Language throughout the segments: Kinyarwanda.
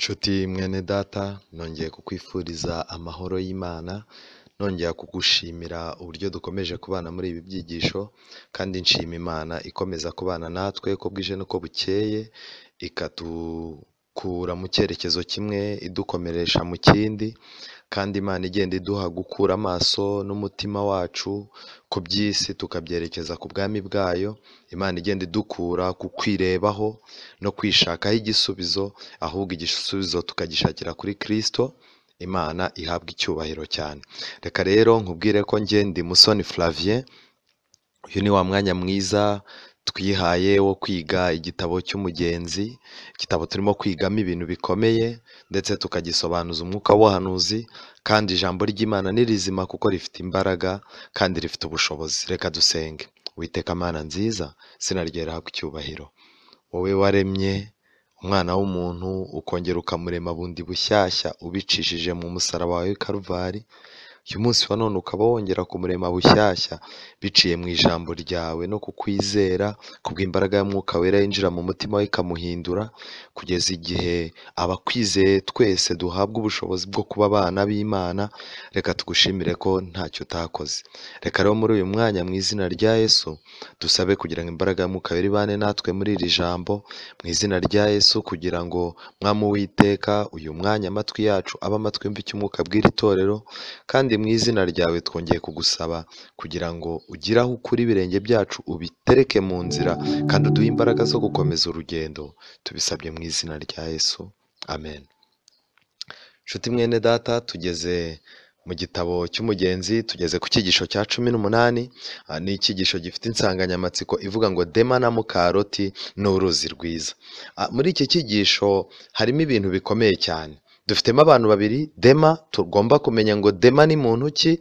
Nshuti mwene data, nongeye kukwifuriza amahoro y'Imana, nongeye kugushimira uburyo dukomeje kubana muri ibi byigisho, kandi nshima Imana ikomeza kubana natwe uko bwije n'uko bukeye, ikadukura mu cyerekezo kimwe idukomeresha mu kindi, kandi Imana igenda iduha gukura amaso n'umutima wacu ku by'isi tukabyerekeza ku bwami bwayo. Imana igenda idukura ku kwirebaho no kwishakaho igisubizo, ahubwo igisubizo tukagishakira kuri Kristo. Imana ihabwa icyubahiro cyane. Reka rero nkubwire ko njye ndi Musoni Flavien. Uyu ni wa mwanya mwiza twihaye wo kwiga igitabo cy'umugenzi, igitabo turimo kwigamo ibintu bikomeye ndetse tukagisobanuza umwuka w'ubuhanuzi, kandi ijambo ry'Imana ni rizima kuko rifite imbaraga kandi rifite ubushobozi. Reka dusenge. Uwiteka Mana nziza, izina ryawe rihabwe icyubahiro. Wowe waremye umwana w'umuntu ukongera ukamurema bundi bushyashya ubicishije mu musaraba wawe Karuvari, uyu munsi wa none ukaba wongera kumurema bushyashya biciye mu ijambo ryawe no kukwizera kubw'imbaraga y'Umwuka Wera yinjira mu mutima we ikamuhindura, kugeza igihe abakwizeye twese duhabwa ubushobozi bwo kuba abana b'Imana. Reka tugushimire ko ntacyo utakoze. Reka rero muri uyu mwanya mu izina rya Yesu dusabe kugira ngo imbaraga y'Umwuka Wera ibane natwe muri iri jambo, mu izina rya Yesu, kugira ngo Mwami Uwiteka uyu mwanya amatwi yacu abe amatwi yumva icyo Umwuka abwira itorero, kandi mu izina ryawe twongeye kugusaba kugira ngo ugire aho ukura ibirenge byacu ubitereke mu nzira, kandi uduhe imbaraga zo gukomeza urugendo. Tubisabye mu izina rya Yesu, amen. Nshuti mwene data, tugeze mu gitabo cy'umugenzi, tugeze ku cyigisho cya 18. Ni icyigisho gifite insanganyamatsiko ivuga ngo Dema na Mukaroti n'uruzi rwiza. Muri iki cyigisho harimo ibintu bikomeye cyane. Dufitemo abantu babiri, Dema tugomba kumenya ngo Dema ni muntu ki,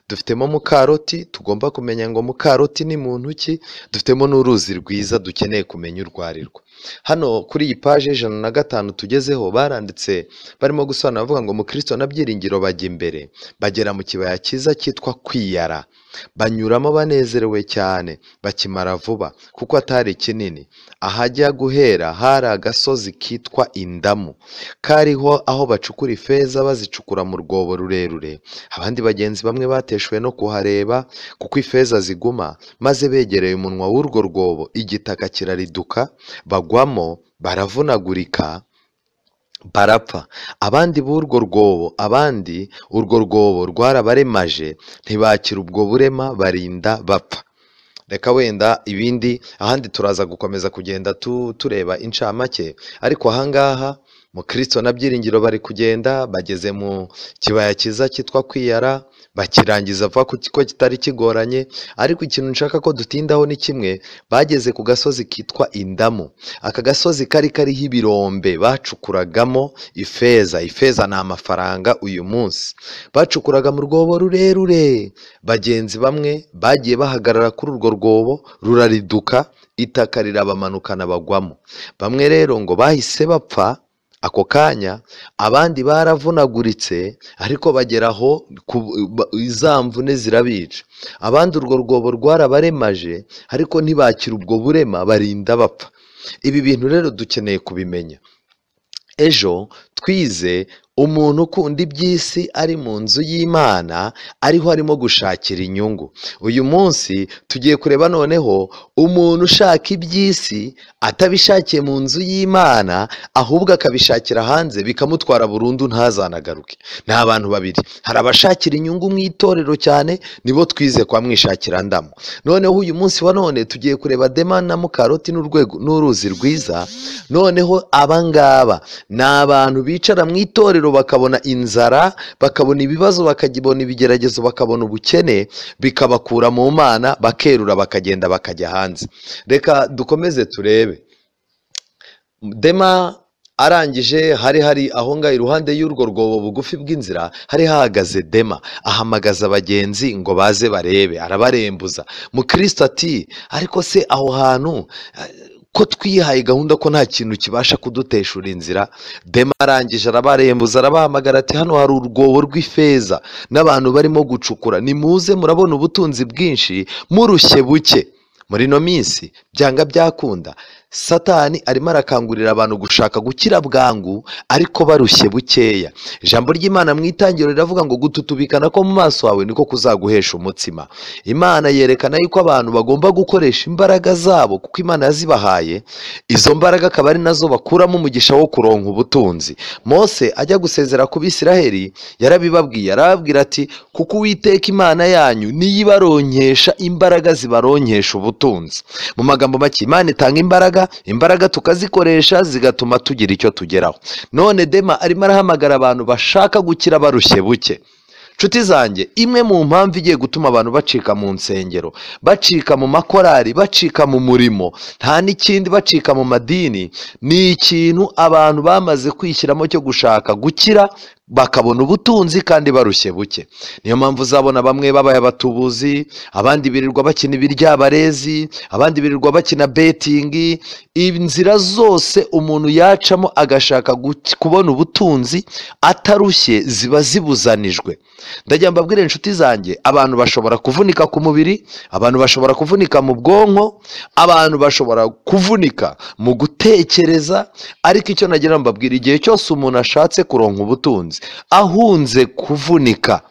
dufitemo Mukaroti tugomba kumenya ngo Mukaroti ni muntu ki, dufitemo n'uruzi rwiza dukeneye kumenya urwo ari rwo. Hano kuri iyi paje 105 tugezeho baranditse barimo gusobanura bavuga ngo Mukristo na Byiringiro bajya imbere, bagera mu kibaya cyiza cyitwa Kwiyara, banyuramo banezerewe cyane, bakimara vuba kuko atari kinini. Ahajya guhera hari agasozi kitwa Indamu, kariho aho bacukura ifeza bazicukura mu rwobo rurerure. Abandi bagenzi bamwe bateshuwe no kuhareba kuko ifeza ziguma, maze begereye umunwa w'urwo rwobo igitaka kirariduka, bagwamo baravunagurika barapfa. Abandi b'urwo rwobo, abandi urwo rwobo rwarabaremaje, ntibakira ubwo burema barinda bapfa. Reka wenda ibindi ahandi turaza gukomeza kugenda tureba incamake, ariko ahangaha Mukristo na Byiringiro bari kugenda, bageze mu kibaya cyiza cyitwa Kwiyara, bakirangiza vuba ko kitari kigoranye. Ariko ikintu nshaka ko dutindaho ni kimwe, bageze ku gasozi kitwa Indamu. Aka gasozi kari kariho ibirombe bacukuragamo ifeza. Ifeza ni amafaranga uyu munsi. Bacukuraga mu rwobo rurerure. Bagenzi bamwe bagiye bahagarara kuri urwo rwobo rurariduka, itaka rirabamanukana bagwamo. Bamwe rero ngo bahise bapfa ako kanya, abandi baravunaguritse ariko bageraho izamvune zirabica. Abandi urwo rwobo rwarabaremaje ariko ntibakira ubwo burema barinda bapfa. Ibi bintu rero dukeneye kubimenya. Ejo twize umuntu ukunda iby'isi ari mu nzu y'Imana ariho arimo gushakira inyungu. Uyu munsi tugiye kureba noneho umuntu ushaka iby'isi atabishakiye mu nzu y'Imana, ahubwo akabishakira hanze bikamutwara burundu ntazanagaruke. Ni abantu babiri. Hari abashakira inyungu mu itorero cyane, nibo twize kwa mwishakira Ndamu. Noneho uyu munsi wa none tugiye kureba Dema na Mukaroti n'uruzi rwiza. Noneho abangaba ni abantu bicara mu itorero bakabona inzara, bakabona ibibazo, bakabona ibigeragezo, bakabona ubukene, bikabakura mu Mana, bakerura bakagenda bakajya hanze. Reka dukomeze turebe. Dema arangije, hari aho ngaho iruhande y'urwo rwobo bugufi bw'inzira hari hahagaze Dema, ahamagaza abagenzi ngo baze barebe, arabarembuza. Mukristo ati ariko se aho hantu ko twihaye gahunda ko nta kintu kibasha kuduteshura inzira? Dema arangije arabarembuza, arabahamagara ati hano hari urwobo rw'ifeza n'abantu barimo gucukura, nimuze murabona ubutunzi bwinshi murushye buke. Muri no minsi byanga byakunda Satani arimo arakangurira abantu gushaka gukira bwangu ariko barushye bukeya. Ijambo ry'Imana mu itangiriro riravuga ngo gututubikana ko mu maso hawe niko kuzaguhesha umutsima. Imana yerekana yuko abantu bagomba gukoresha imbaraga zabo kuko Imana yazibahaye, izo mbaraga akaba ari nazo bakuramo umugisha wo kuronka ubutunzi. Mose ajya gusezera ku Bisiraheli yarabibabwiye, arababwira ati kuko Uwiteka Imana yanyu niyo ibaronkesha imbaraga zibaronkesha ubutunzi. Mu magambo make, Imana itanga imbaraga tukazikoresha zigatuma tugira icyo tugeraho. None Dema arimo arahamagara abantu bashaka gukira barushye buke. Nshuti zanjye, imwe mu mpamvu igiye gutuma abantu bacika mu nsengero, bacika mu makorari, bacika mu murimo, nta n'ikindi, bacika mu madini, ni ikintu abantu bamaze kwishyiramo cyo gushaka gukira bakabona ubutunzi kandi barushye buke. Niyo mpamvu uzabona bamwe babaye abatubuzi, abandi birirwa bakina ibiryabarezi, abandi birirwa bakina betingi. Inzira zose umuntu yacamo agashaka kubona ubutunzi atarushye ziba zibuzanijwe. Ndagira mbabwire inshuti zanjye, abantu bashobora kuvunika ku mubiri, abantu bashobora kuvunika mu bwonko, abantu bashobora kuvunika mu gutekereza, ariko icyo nagira mbabwire, igihe cyose umuntu ashatse kuronka ubutunzi ahunze kuvunika,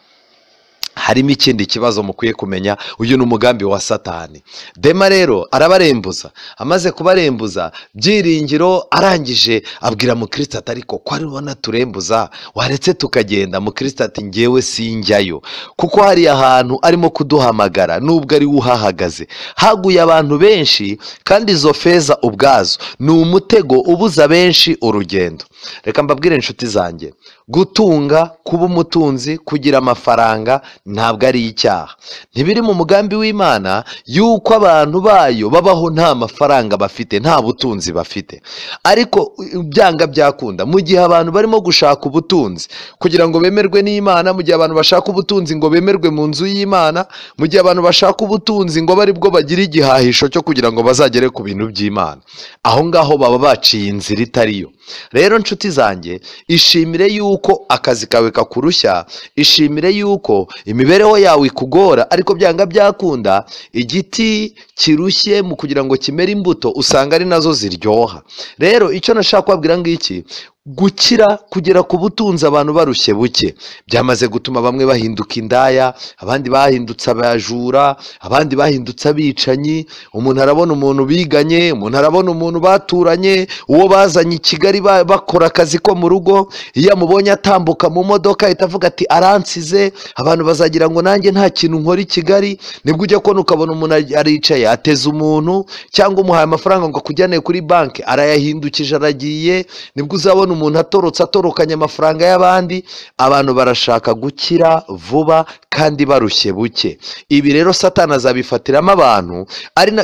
harimo ikindi kibazo mukwiye kumenya. Uyu ni umugambi wa Satani. Dema rero arabarembuza, amaze kubarembuza Byiringiro arangije abwira Mukristo ati ariko ko ari ubona turembuza waretse tukagenda. Mukristo ati ngewe sinjyayo, kuko hari ahantu arimo kuduhamagara nubwo ari we uhahagaze. Haguye abantu benshi kandi izo feza ubwazo ni umutego ubuza benshi urugendo. Reka mbabwire inshuti zanjye, gutunga, kuba umutunzi, kugira amafaranga ntabwo ari icyaha. Ntibiri mu mugambi w'Imana yuko abantu bayo babaho nta mafaranga bafite, nta butunzi bafite. Ariko byanga byakunda, mu gihe abantu barimo gushaka ubutunzi kugira ngo bemerwe n'Imana, mu gihe abantu bashaka ubutunzi ngo bemerwe mu nzu y'Imana, mu gihe abantu bashaka ubutunzi ngo bari bwo bagira igihahisho cyo kugira ngo bazagere ku bintu by'Imana, aho ngaho baba baciye inzira itariyo. Rero nshuti zanjye, ishimire yuko akazi kawe kakurushya, ishimire yuko imibereho yawe ikugora, ariko byanga byakunda igiti kirushye mu kugira ngo kimere imbuto usanga ari nazo ziryoha. Rero icyo nashaka kubabwira ngiki, gukira, kugera ku butunzi abantu barushye buke, byamaze gutuma bamwe bahinduka indaya, abandi bahindutse abajura, abandi bahindutse abicanyi. Umuntu arabona umuntu biganye, umuntu arabona umuntu baturanye, uwo bazanye i Kigali bakora akazi ko mu rugo, iyo amubonye atambuka mu modoka ahita avuga ati aransize, abantu bazagira ngo nanjye nta kintu nkora i Kigali. Nibwo ujya kubona ukabona umuntu aricaye ateze umuntu, cyangwa umuhaye amafaranga ngo akujyane kuri banki arayahindukije aragiye. Nibwo uzabona umuntu atorokanye amafaranga y'abandi. Abantu barashaka gukira vuba kandi barushye buke. Ibi rero Satani azabifatiramo abantu,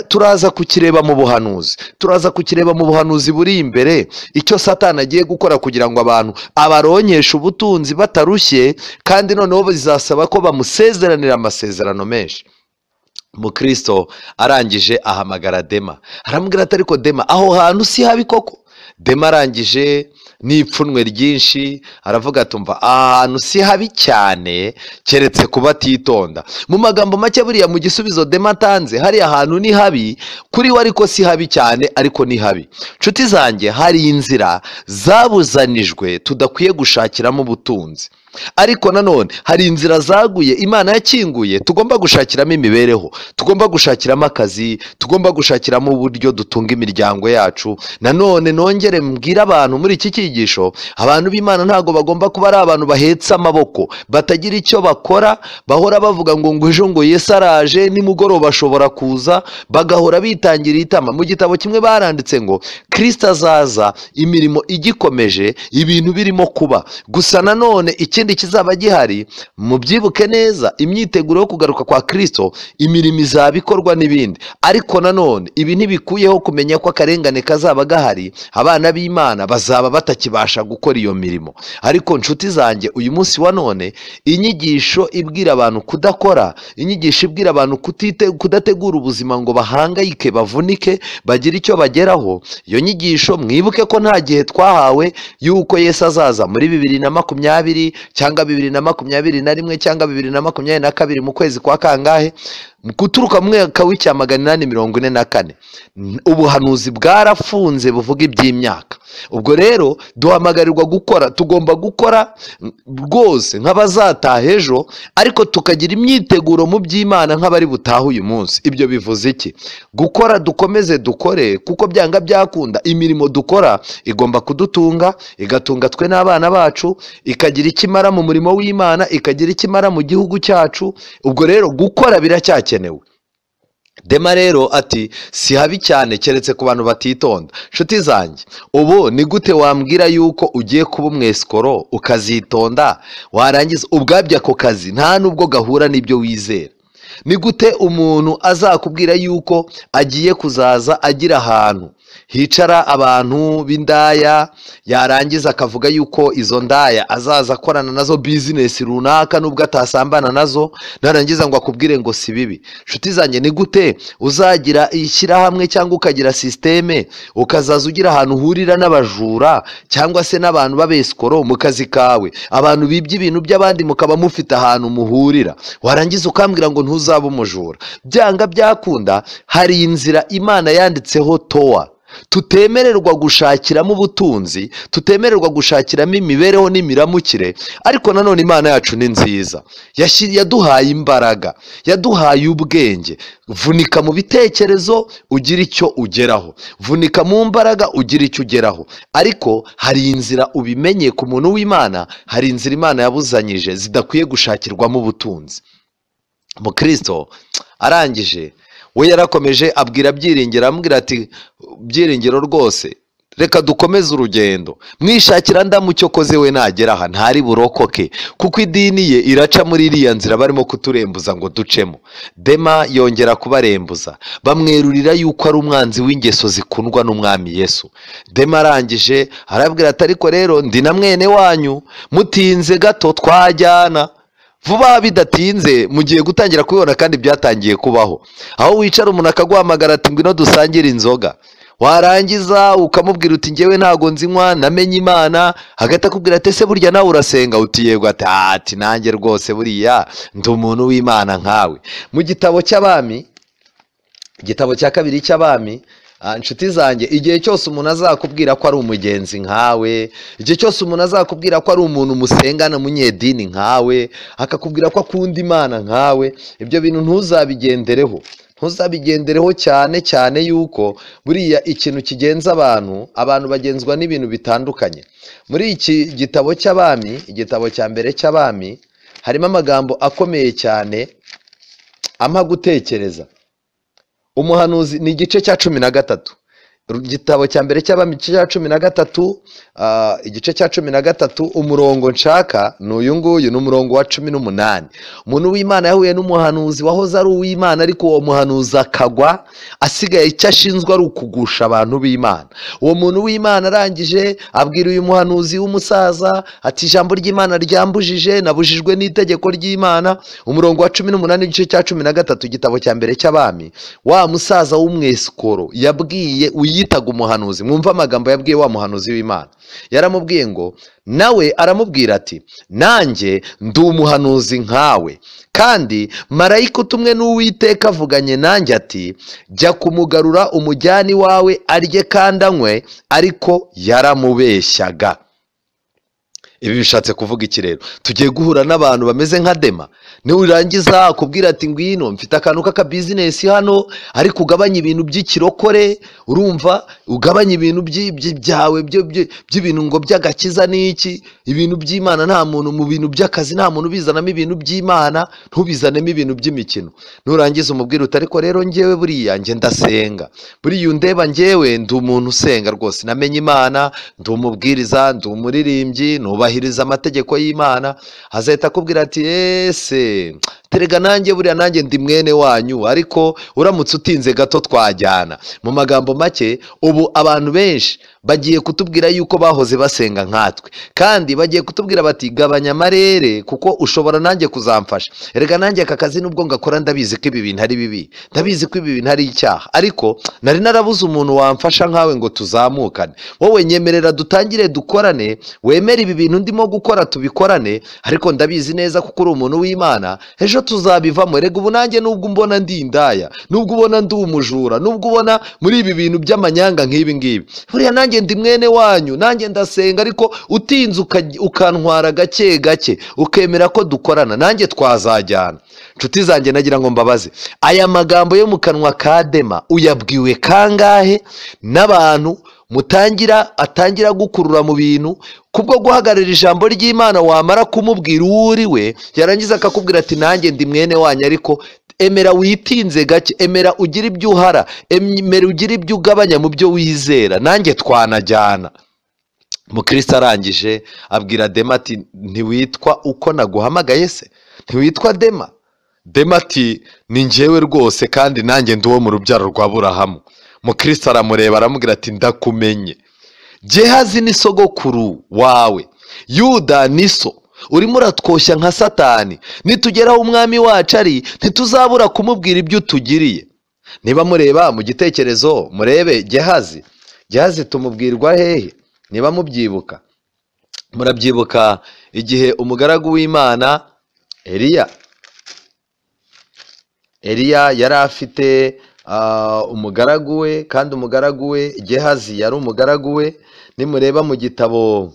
turaza kukireba mu buhanuzi, turaza kukireba mu buhanuzi buri imbere, icyo Satani agiye gukora kugira ngo abantu abaronkeshe ubutunzi batarushye, kandi noneho bizasaba ko bamusezeranira amasezerano menshi. Mukristo arangije ahamagara Dema, aramubwira ati ariko Dema, aho hantu si habi koko? Dema arangije n'ipfunwe ryinshi aravuga atumva ahantu si habi cyane keretse kuba atitonda. Mu magambo make, buriya mu gisubizo Dema atanze, hari ahantu ni habi kuri we ariko si habi cyane, ariko ni habi. Nshuti zanjye, hari inzira zabuzanijwe tudakwiye gushakiramo ubutunzi, ariko nanone hari inzira zaguye Imana yakinguye tugomba gushakiramo imibereho, tugomba gushakiramo akazi, tugomba gushakiramo uburyo dutunga imiryango yacu. Nanone nongere mbwira abantu muri iki cyigisho, abantu b'Imana ntabwo bagomba kuba ari abantu bahetse amaboko, batagira icyo bakora, bahora bavuga ngo ejo ngo Yesu araje, nimugoroba ashobora kuza, bagahora bitangira itama. Mu gitabo kimwe baranditse ngo Kristo azaza, imirimo igikomeje, ibintu birimo kuba. Gusa nanone ikindi kizaba gihari, mubyibuke neza, imyiteguro yo kugaruka kwa Kristo, imirimo izaba ikorwa n'ibindi. Ariko nanone ibi ntibikuyeho kumenya ko akarengane kazaba gahari, abana b'Imana bazaba batakibasha gukora iyo mirimo. Ariko nshuti zanjye, uyu munsi wa none, inyigisho ibwira abantu kudakora, inyigisho ibwira abantu kudategura ubuzima ngo bahangayike, bavunike, bagire icyo bageraho, iyo nyigisho mwibuke ko nta gihe twahawe yuko Yesu azaza muri 2020 cyangwa 2021 cyangwa 2022 mu kwezi kwa kangahe. guturuka mu mwaka w'icya 844 ubuhanuzi bwarafunze buvuga iby'imyaka. Ubwo rero duhamagarirwa gukora, tugomba gukora rwose nk'abazataha ejo, ariko tukagira imyiteguro mu by'Imana nk'abari butaha uyu munsi. Ibyo bivuze iki? Gukora, dukomeze dukore, kuko byanga byakunda imirimo dukora igomba kudutunga, igatunga twe n'abana bacu, ikagira ikimara mu murimo w'Imana, ikagira ikimara mu gihugu cyacu. Ubwo rero gukora biracyakenewe. Dema rero ati si habi cyane keretse ku bantu batitonda. Nshuti zanjye, ubu ni gute wambwira yuko ugiye kuba umwesikoro ukazitonda, warangiza ubwabyo ako kazi nta nubwo gahura n'ibyo wizera? Ni gute umuntu azakubwira yuko agiye kuzaza agira ahantu hicara abantu b'indaya, yarangiza akavuga yuko izo ndaya azaza akorana nazo bizinesi runaka nubwo atasambana nazo, narangiza ngo akubwire ngo si bibi? Nshuti zanjye, ni gute uzagira ishyirahamwe cyangwa ukagira sisiteme ukazaza ugira ahantu uhurira n'abajura cyangwa se n'abantu b'abesikoro mu kazi kawe, abantu bibye ibintu by'abandi mukaba mufite ahantu muhurira, warangiza ukambwira ngo ntuzaba umujura? Byanga byakunda hari inzira Imana yanditseho towa tutemererwa gushakiramo ubutunzi, tutemererwa gushakiramo imibereho n'imiramukire, ariko nanone Imana yacu ni nziza, yaduhaye imbaraga, yaduhaye ubwenge. Vunika mu bitekerezo ugira icyo ugeraho, vunika mu mbaraga ugira icyo ugeraho, ariko hari inzira ubimenye ku muntu w'Imana, hari inzira Imana yabuzanyije zidakwiye gushakirwamo ubutunzi. Mukristo arangije we yarakomeje abwira Byiringiro, amubwira ati Byiringiro rwose reka dukomeze urugendo, mwishakira ndamucyo koze we nagera aha ntari burokoke, kuko idini ye iraca muri iriya nzira barimo kuturembuza ngo ducemo. Dema yongera kubarembuza, bamwerurira yuko ari umwanzi w'ingeso zikundwa n'Umwami Yesu. Dema arangije arabwira ati ariko rero ndi na mwene wanyu, mutinze gato twajyana. Vuba bidatinze mugiye gutangira kubibona, kandi byatangiye kubaho. Aho wicara umuntu akaguhamagara ati ngwino dusangire inzoga, warangiza ukamubwira uti ngewe ntago nzinywa, namenye Imana. Hagati akubwira ati ese burya nawe urasenga? Uti yego. Ati nanjye rwose buriya ndi umuntu w'Imana nkawe. Mu gitabo cy'Abami, igitabo cya 2 cy'Abami, nshuti zanjye, igihe cyose umuntu azakubwira ko ari umugenzi nkawe, igihe cyose umuntu azakubwira ko ari umuntu musengana munyedini nkawe, akakubwira ko akunda Imana nkawe, ibyo bintu ntuzabigendereho, ntuzabigendereho cyane cyane yuko buriya ikintu kigenza abantu bagenzwa n'ibintu bitandukanye. Muri iki gitabo cy'Abami, igitabo cya mbere cy'Abami, harimo amagambo akomeye cyane ampa gutekereza. Umuhanuzi ni igice cya 13, igitabo cya mbere cy'Abami igice cya 13, igice cya 13 umurongo nshaka ni uyu nguyu, ni umurongo wa 18. Umuntu w'Imana yahuye n'umuhanuzi wahoze ari uw'Imana, ariko uwo muhanuzi akagwa, asigaye icyo ashinzwe ari ukugusha abantu b'Imana. Uwo muntu w'Imana arangije abwira uyu muhanuzi w'umusaza ati ijambo ry'Imana ryambujije, nabujijwe n'itegeko ry'Imana. Umurongo wa 18 igice cya 13 igitabo cya mbere cy'Abami, wa musaza w'umwesikoro yabwiye uyitaga umuhanuzi, mwumva amagambo yabwiye wa muhanuzi w'Imana. Yaramubwiye ngo, nawe aramubwira ati nanjye ndi umuhanuzi nkawe, kandi marayika utumwe n'Uwiteka avuganye nanjye ati jya kumugarura umujyani wawe arye kandi anywe, ariko yaramubeshyaga. Ibi bishatse kuvuga iki rero? Tugiye guhura n'abantu bameze nka Dema, niurangiza akubwira ati ngwino mfite akantu k'aka business hano, ariko ugabanya ibintu by'ikirokore, urumva, ugabanya ibintu byawe by'ibintu ngo by'agakiza n'iki, ibintu by'Imana nta muntu, mu bintu by'akazi nta muntu bizanamo ibintu by'Imana, ntubizanemo ibintu by'imikino. Nurangiza umubwira uti ariko rero ngewe buriya nge ndasenga, buriya undeba ngewe ndi umuntu usenga rwose, namenye Imana, ndi umubwiriza, ndi umuririmbyi, nubahiriza amategeko y'Imana. Azahita akubwira ati ese terega nanjye buriya nanjye ndi mwene wanyu, ariko uramutse utinze gato twajyana. Mu magambo make, ubu abantu benshi bagiye kutubwira yuko bahoze basenga nkatwe, kandi bagiye kutubwira bati gabanya amarere kuko ushobora nanjye kuzamfasha. Erega nanjye aka kazi nubwo ngakora ndabizi ko ibi bintu ari bibi, ndabizi ko ibi bintu ari icyaha, ariko nari narabuze umuntu wamfasha nkawe ngo tuzamukane. Wowe nyemerera dutangire dukorane, wemere ibi bintu ndimo gukora tubikorane, ariko ndabizi neza kuko uri umuntu w'Imana, ejo ejo tuzabivamo. Rega ubu nanjye nubwo mbona ndi indaya, nubwo ubona ndi umujura, nubwo ubona muri ibi bintu by'amanyanga nk'ibi ngibi, buriya nanjye ndi mwene wanyu, nanjye ndasenga, ariko utinze ukantwara gake gake ukemera ko dukorana, nanjye twazajyana. Nshuti zanjye nagira ngo mbabaze, aya magambo yo mu kanwa ka Dema uyabwiwe kangahe n'abantu atangira gukurura mu bintu kubwo guhagarara ijambo ry'Imana, wamara kumubwira uwo uri we yarangiza akakubwira ati nanjye ndi mwene wanyu, ariko emera witinze gake, emera ugire ibyo uhara, emera ugire ibyo ugabanya mu byo wizera, nanjye twanajyana. Mukristo arangije abwira Dema ati ntiwitwa uko naguhamagaye se? Ntiwitwa Dema? Dema ati ni njyewe rwose, kandi nanjye ndi uwo mu rubyaro rwa Burahamu. Mukristo aramureba aramubwira ati ndakumenye, Gehazi ni sogokuru wawe, Yuda ni so, urimo uratwoshya nka Satani. Nitugeraho umwami wacu ari, ntituzabura kumubwira ibyo utugiriye. Niba mureba mu gitekerezo murebe Gehazi tumubwirwa hehe? Niba mubyibuka, murabyibuka igihe umugaragu w'Imana Eliya yari afite umugaragu we, kandi umugaragu we Gehazi yari umugaragu we. Nimureba mu gitabo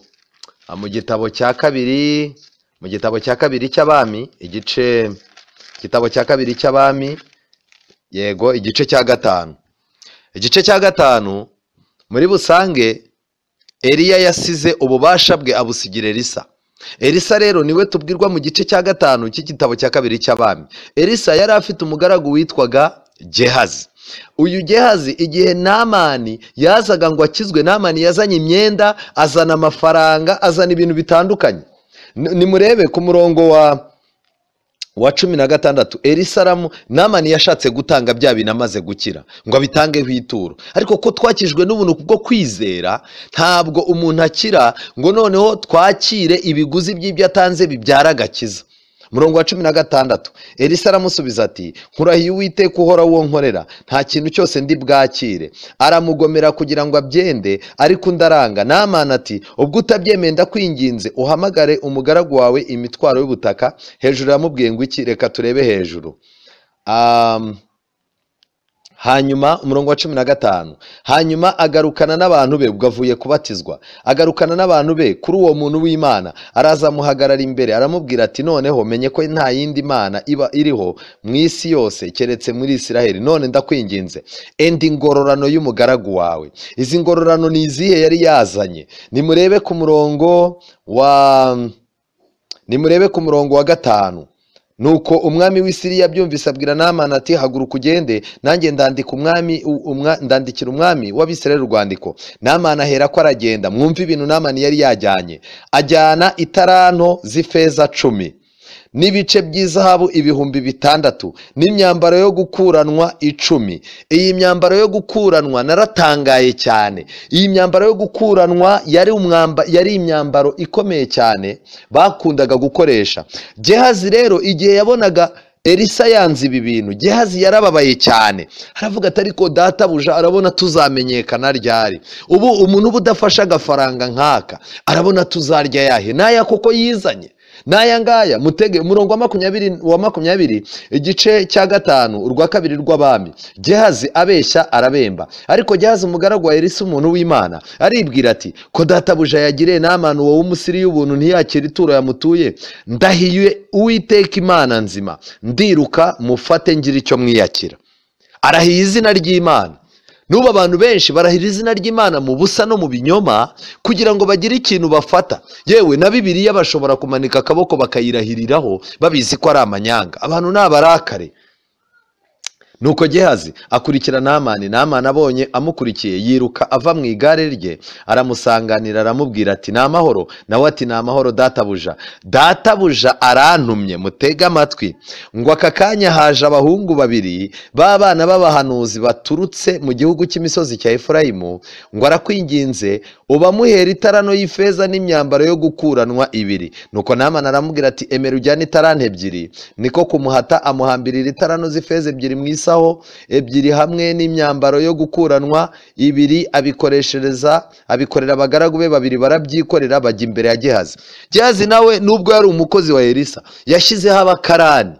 cya kabiri, mu gitabo cya kabiri cy'Abami, igitabo cya kabiri cy'Abami, yego, igice cya gatanu, muri busange Eliya yasize ububasha bwe abusigira Elisa rero niwe tubwirwa mu gice cya gatanu cy'igitabo cya kabiri cy'Abami. Elisa yari afite umugaragu witwaga Gehazi. Uyu Gehazi igihe Namani yazaga ngo akizwe, Namani yazanye imyenda, azana amafaranga, azana ibintu bitandukanye. Nimurebe ku murongo wa 16, Namani yashatse gutanga bya bintu amaze gukira ngo abitangeho ituro, ariko ko twakijwe n'ubuntu kubwo kwizera, ntabwo umuntu akira ngo noneho twakire ibiguzi by'ibyo atanze bibyara agakiza. Murongo wa 16, Elisa aramusubiza ati nkurahiye Uwiteka uhora uwo nkorera, nta kintu cyose ndi bwakire. Aramugomera kugira ngo abyende, ariko undaranga. Namani ati ubwo utabyemeye ndakwinginze uhamagare umugaragu wawe imitwaro y'ubutaka. Hejuru yamubwiye ngo iki? Reka turebe hejuru. Hanyuma umurongo wa 15, hanyuma agarukana n'abantu be, ubwo avuye kubatizwa, agarukana n'abantu be kuri uwo muntu w'Imana, arazamuhagarara imbere aramubwira ati noneho menye ko nta yindi mana iba iriho mu isi yose keretse muri Isiraheli. None ndakwinginze enda ingororano y'umugaragu wawe. Izi ngororano ni izihe yari yazanye? Nimurebe ku murongo wa 5. Nuko umwami w'Isiriya byumvise abwira Namani ati haguruka ugende, nanjye ndandikira umwami w'Abisirayeli urwandiko. Namani ahera ko aragenda. Mwumve ibintu Namani yari yajyanye. Ajyana italanto z'ifeza 10 n'ibice by'izahabu 6,000 n'imyambaro yo gukuranwa 10. Iyi myambaro yo gukuranwa naratangaye cyane. Iyi myambaro yo gukuranwa yari imyambaro ikomeye cyane bakundaga gukoresha. Gehazi rero igihe yabonaga Elisa yanze ibi bintu, Gehazi yarababaye cyane, aravuga ati ariko databuja arabona tuzamenyekana ryari? Ubu umuntu udafasha agafaranga nkaka arabona tuzarya yahe? Naya koko yizanye n'aya ngaya? Mutege umurongo wa 20 igice cya 5 urwa 2 rw'Abami. Gehazi abeshya arabemba, ariko Gehazi umugaragu wa Elisa umuntu w'Imana aribwira ati ko databuja yagiriye Namani wowe umusiri y'ubuntu ntiyakira ituro yamutuye, ndahiye Uwiteka Imana nzima ndiruka mufate ngira icyo mwiyakira. Arahiye izina ry'Imana. Nubu abantu benshi barahira izina ry'Imana mu busa no mu binyoma kugira ngo bagire ikintu bafata. Yewe na Bibiliya bashobora kumanika akaboko bakayirahiriraho babizi ko ari amanyanga. Abantu n'abarakare. Nuko Gehazi akurikira Namani. Namani abonye amukurikiye yiruka ava mu igare rye aramusanganira aramubwira ati n'amahoro? Nawe ati n'amahoro databuja. Databuja arantumye, mutega amatwi, ngo aka kanya haje abahungu 2 b'abana b'abahanuzi baturutse mu gihugu cy'imisozi cya Efurayimu, ngo arakwinginze ubamuhera itarano y'ifeza n'imyambaro yo gukuranwa 2. Nuko Namani aramubwira ati emera ujyane italanto 2. Niko kumuhata amuhambirira itarano z'ifeza 2 mu isaho 2 hamwe n'imyambaro yo gukuranwa 2, abikorera abagaragu be 2 barabyikorera bajya imbere ya Gehazi. Gehazi nawe nubwo yari umukozi wa Elisa yashyizeho abakarani.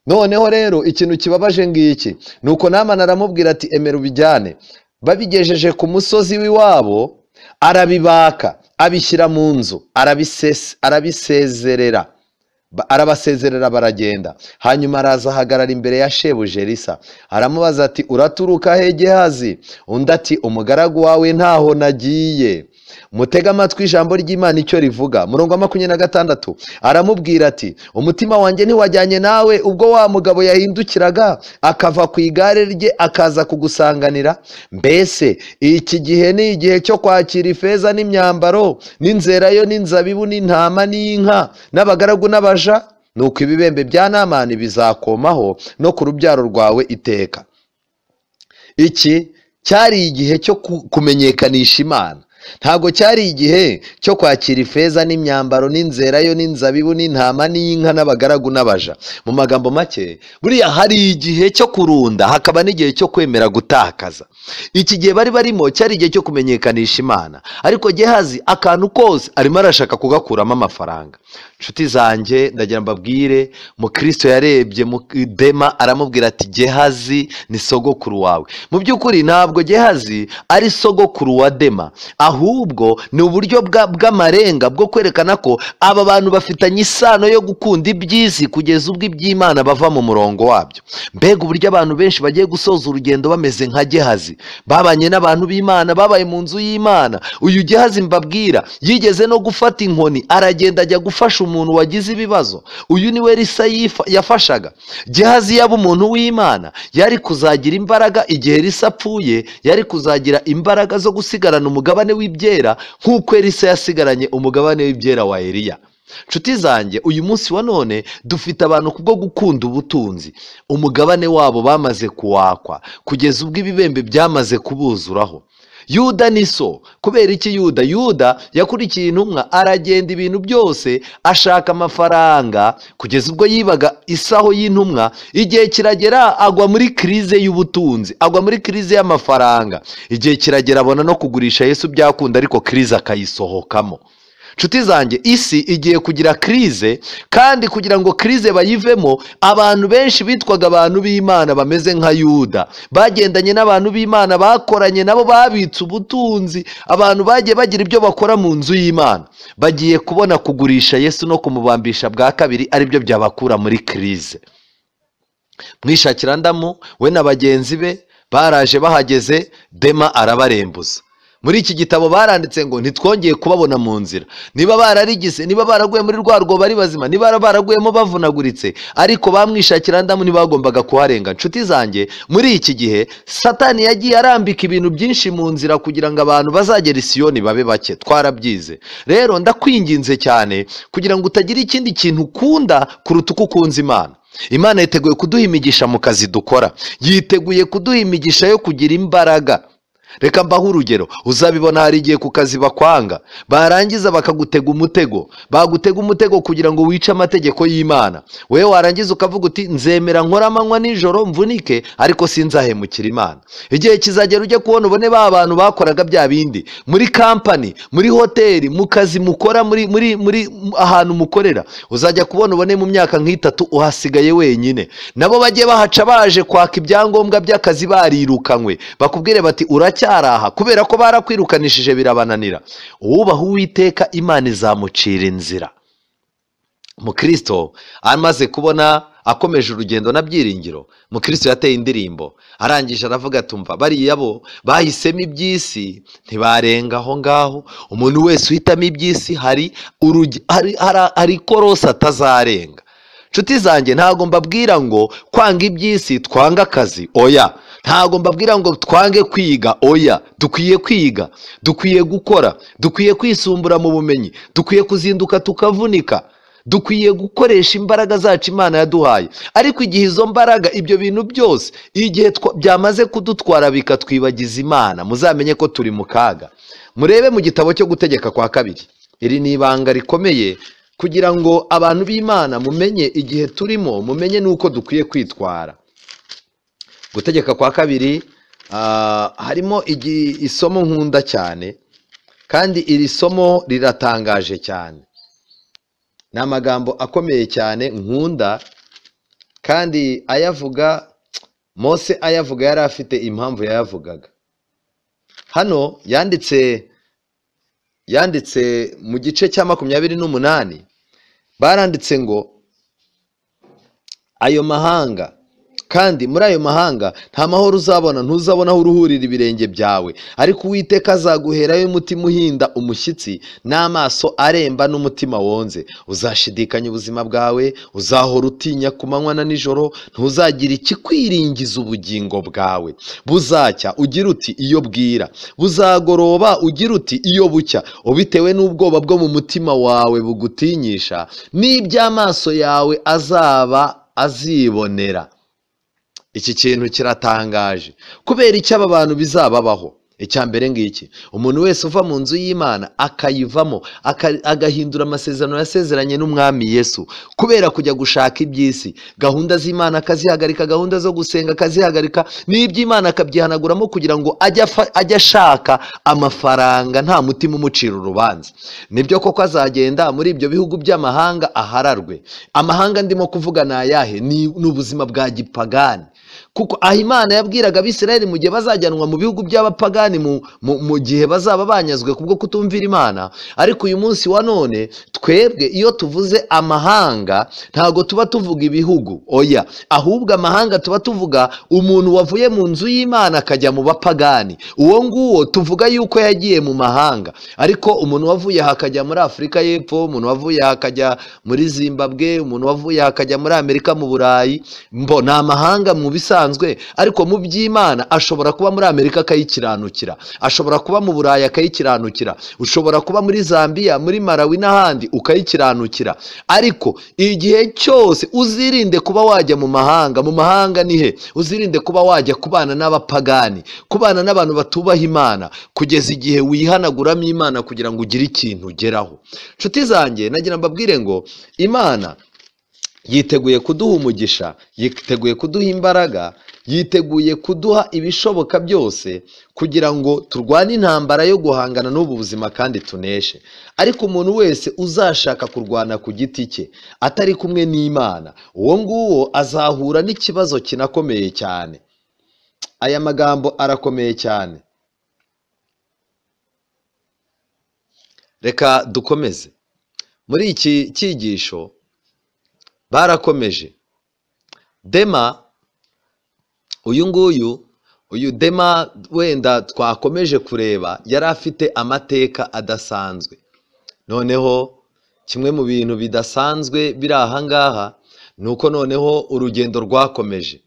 noneho rero ikintu kibabaje ngiki nuko Namani aramubwira ati emera ubijyane. Babigejeje ku musozi w'iwabo arabibaka, abishyira mu nzu, arabasezerera baragenda. Hanyuma araza ahagarara imbere ya shebuja Elisa, aramubaza ati uraturuka he Gehazi? Undi ati umugaragu wawe ntaho nagiye. Mutega amatwi ijambo ry'Imana icyo rivuga. Murongo wa 26 aramubwira ati umutima wanjye ntiwajyanye nawe ubwo wa mugabo yahindukiraga akava ku igare rye akaza kugusanganira? Mbese iki gihe ni igihe cyo kwakira ifeza n'imyambaro n'inzerayo n'inzabibu n'intama n'inka n'abagaragu n'abaja? Nuko ibibembe bya Namani bizakomaho no ku rubyaro rwawe iteka. Iki cyari igihe cyo kumenyekanisha Imana, ntabwo cyari igihe cyo kwakira ifeza n'imyambaro n'inzerayo n'inzabibu n'intama n'inka n'abagaragu n'abaja. Mu magambo make, buriya hari igihe cyo kurunda hakaba n'igihe cyo kwemera gutakaza. Iki gihe bari barimo cyari igihe cyo kumenyekanisha Imana, ariko Gehazi akantu kose arimo arashaka kugakuramo amafaranga. Nshuti zanjye ndagira mbabwire, Mukristo yarebye Dema aramubwira ati Gehazi ni sogokuru wawe. Mu by'ukuri ntabwo Gehazi ari sogokuru wa Dema, ahubwo ni uburyo bw'amarenga bwo kwerekana ko aba bantu bafitanye isano yo gukunda iby'isi kugeza ubwo iby'Imana bava mu murongo wabyo. Mbega uburyo abantu benshi bagiye gusoza urugendo bameze nka Gehazi, babanye n'abantu b'Imana, babaye mu nzu y'Imana. Uyu Gehazi mbabwira yigeze no gufata inkoni aragenda ajya gufasha umuntu wagize ibibazo. Uyu niwe Elisa yafashaga. Gehazi yaba umuntu w'Imana yari kuzagira imbaraga igihe Elisa apfuye, yari kuzagira imbaraga zo gusigarana umugabane w'ibyera nk'uko Elisa yasigaranye umugabane w'ibyera wa Eliya. Nshuti zanjye, uyu munsi wa none dufite abantu kubwo gukunda ubutunzi, umugabane wabo bamaze kuwakwa kugeza ubwo ibibembe byamaze kubuzuraho. Yuda ni so. Kubera iki Yuda? Yuda yakurikiye intumwa aragenda ibintu byose ashaka amafaranga kugeza ubwo yibaga isaho y'intumwa. Igihe kiragera agwa muri krize y'ubutunzi, agwa muri krize y'amafaranga. Igihe kiragera abona no kugurisha Yesu byakunda, ariko krize akayisohokamo. Nshuti zanjye, isi igiye kugira krize, kandi kugira ngo krize bayivemo, abantu benshi bitwaga abantu b'Imana bameze nka Yuda bagendanye n'abantu b'Imana, bakoranye nabo, babitse ubutunzi. Abantu bagiye bagira ibyo bakora mu nzu y'Imana, bagiye kubona kugurisha Yesu no kumubambisha bwa kabiri aribyo byabakura muri krize. Mwishakira we na bagenzi be baraje, bahageze Dema arabarembuza. Muri iki gitabo baranditse ngo ntitwongeye kubabona mu nzira. Niba bararigize, niba baraguye muri rwa rwobo bari bazima, niba baraguyemo bavunaguritse, ariko bamwishakira ntibagombaga kuharenga. Nshuti zanjye, muri iki gihe Satani yagiye arambika ibintu byinshi mu nzira kugira ngo abantu bazagera i Siyoni babe bake. Twarabyize. Rero ndakwinginze cyane kugira ngo utagira ikindi kintu ukunda kuruta uko ukunze Imana. Imana yiteguye kuduha imigisha mu kazi dukora, yiteguye kuduha imigisha yo kugira imbaraga. Reka mbaho urugero, uzabibona hari igihe ku kazi bakwanga, barangiza bakagutega umutego, bagutega umutego kugira ngo wice amategeko y'Imana. Wewe warangiza ukavuga uti nzemera nkora amanywa nijoro mvunike, ariko sinzahemukira Imana. Igihe kizagera ujye kubona ubone ba bantu bakoraga bya bindi muri company, muri hoteli, mu kazi mukora, muri ahantu mukorera, uzajya kubona ubone mu myaka nk'itatu uhasigaye wenyine. Nabo bagiye bahaca baje kwaka ibyangombwa by'akazi barirukanywe, bakubwire bati araha, kubera ko barakwirukanishije birabananira. Uwubaha Uwiteka Imana izamucira inzira. Mukristo amaze kubona akomeje urugendo na byiringiro, Mukristo yateye indirimbo, arangije aravuga tumva bariya bo bahisemo iby'isi ntibarenga aho ngaho. Umuntu wese uhitamo iby'isi hari korosi atazarenga. Nshuti zanjye, ntabwo mbabwira ngo kwanga iby'isi twanga akazi, oya. Ntabwo mbabwira ngo twange kwiga, oya. Dukwiye kwiga, dukwiye gukora, dukwiye kwisumbura mu bumenyi, dukwiye kuzinduka tukavunika, dukwiye gukoresha imbaraga zacu Imana yaduhaye. Ariko igihe izo mbaraga, ibyo bintu byose, igihe byamaze kudutwara bikatwibagiza Imana, muzamenye ko turi mu kaga. Murebe mu gitabo cyo Gutegeka kwa kabiri. Iri ni ibanga rikomeye kugira ngo abantu b'Imana mumenye igihe turimo, mumenye nuko dukwiye kwitwara. Gutegeka kwa kabiri harimo isomo nkunda cyane, kandi iri somo riratangaje cyane. Ni amagambo akomeye cyane nkunda, kandi ayavuga, Mose ayavuga yari afite impamvu yayavugaga. Hano yanditse mu gice cya 28 baranditse ngo ayo mahanga, kandi muri ayo mahanga nta mahoro uzabona, ntuzabona aho uruhurira ibirenge byawe, ariko Uwiteka azaguherayo umutima uhinda umushyitsi n'amaso aremba n'umutima wonze. Uzashidikanya ubuzima bwawe, uzahora utinya ku manywa na nijoro, ntuzagira ikikwiringiza ubugingo bwawe. Buzacya ugira uti iyo bwira, buzagoroba ugira uti iyo bucya, ubitewe n'ubwoba bwo mu mutima wawe bugutinyisha, n'iby'amaso yawe azibonera. Iki kintu kiratangaje. Kubera icyo aba bantu bizababaho? Icya mbere ngiki, umuntu wese uva mu nzu y'Imana akayivamo, agahindura amasezerano yasezeranye n'umwami Yesu kubera kujya gushaka iby'isi, gahunda z'Imana akazihagarika, gahunda zo gusenga akazihagarika, n'iby'Imana akabyihanaguramo kugira ngo ajye ashaka amafaranga nta mutima umucira urubanza. Nibyo koko azagenda muri ibyo bihugu by'amahanga ahararwe. Amahanga ndimo kuvuga ni ayahe? Ni ubuzima bwa gipagani. Kuko aho Imana yabwiraga Abisirayeli mu gihe bazajyanwa mu bihugu by'abapagani mu gihe bazaba banyazwe kubwo kutumvira Imana. Ariko uyu munsi wa none twebwe iyo tuvuze amahanga ntago tuba tuvuga ibihugu, oya, ahubwo amahanga tuba tuvuga umuntu wavuye mu nzu y'Imana akajya mu bapagani. Uwo nguwo tuvuga yuko yagiye mu mahanga. Ariko umuntu wavuye hakajya muri Afurika y'Epfo, umuntu wavuye hakajya muri Zimbabwe, umuntu wavuye hakajya muri Amerika, mu Burayi, ni amahanga mu bisanzwe. Ariko mu by'Imana ashobora kuba muri Amerika akayikiranukira, ashobora kuba mu Burayi akayikiranukira, ushobora kuba muri Zambia, muri Malawi n'ahandi ukayikiranukira. Ariko igihe cyose uzirinde kuba wajya mu mahanga. Mu mahanga ni he? Uzirinde kuba wajya kubana n'abapagani, kubana n'abantu batubaha Imana, kugeza igihe wihanaguramo Imana kugira ngo ugire ikintu ugeraho. Nshuti zanjye, nagira mbabwire ngo Imana yiteguye kuduha umugisha, yiteguye kuduha imbaraga, yiteguye kuduha ibishoboka byose kugira ngo turwane intambara yo guhangana n'ubu buzima kandi tuneshe. Ariko umuntu wese uzashaka kurwana ku giti cye atari kumwe n'Imana, uwo nguwo azahura n'ikibazo kinakomeye cyane. Aya magambo arakomeye cyane. Reka dukomeze muri iki cyigisho. Barakomeje. Dema, uyu Dema wenda twakomeje kureba, yari afite amateka adasanzwe. Noneho kimwe mu bintu bidasanzwe biri aha ngaha ni uko noneho urugendo rwakomeje.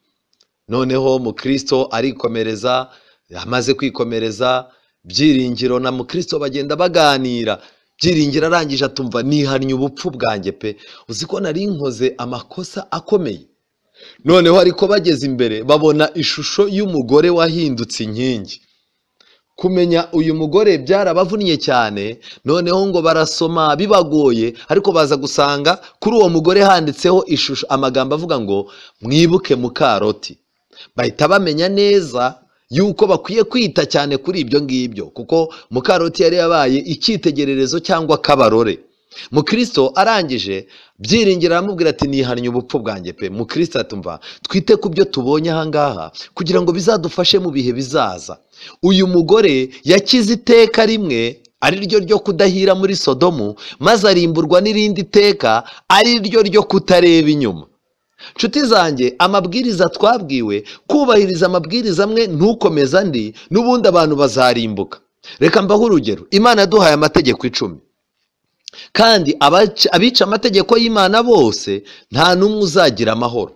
Noneho Mukristo arikomereza, amaze kwikomereza, Byiringiro na Mukristo bagenda baganira. Byiringiro arangije atumva nihannye ubupfu bwanjye pe, uzi ko nari nkoze amakosa akomeye. Noneho ariko bageze imbere babona ishusho y'umugore wahindutse inkingi. Kumenya uyu mugore byarabavunnye cyane. Noneho ngo barasoma bibagoye, ariko baza gusanga kuri uwo mugore handitseho ishusho, amagambo avuga ngo mwibuke Mukaroti. Bahita bamenya neza yuko bakwiye kwita cyane kuri ibyo ngibyo, kuko Mukaroti yari yabaye icyitegererezo cyangwa kabarore. Mukristo arangije, Byiringiro aramubwira ati nihannye ubupfu bwanjye pe. Mukristo atumva twite ku byo tubonye aha ngaha kugira ngo bizadufashe mu bihe bizaza. Uyu mugore yakize iteka rimwe, ari ryo ryo kudahira muri Sodomu, maze arimburwa n'irindi teka, ari ryo ryo kutareba inyuma. Nshuti zanjye, amabwiriza twabwiwe, kubahiriza amabwiriza amwe ntukomeza andi, n'ubundi abantu bazarimbuka. Reka mbaho urugero. Imana yaduhaye amategeko 10, kandi abica amategeko y'Imana bose nta n'umwe uzagira amahoro.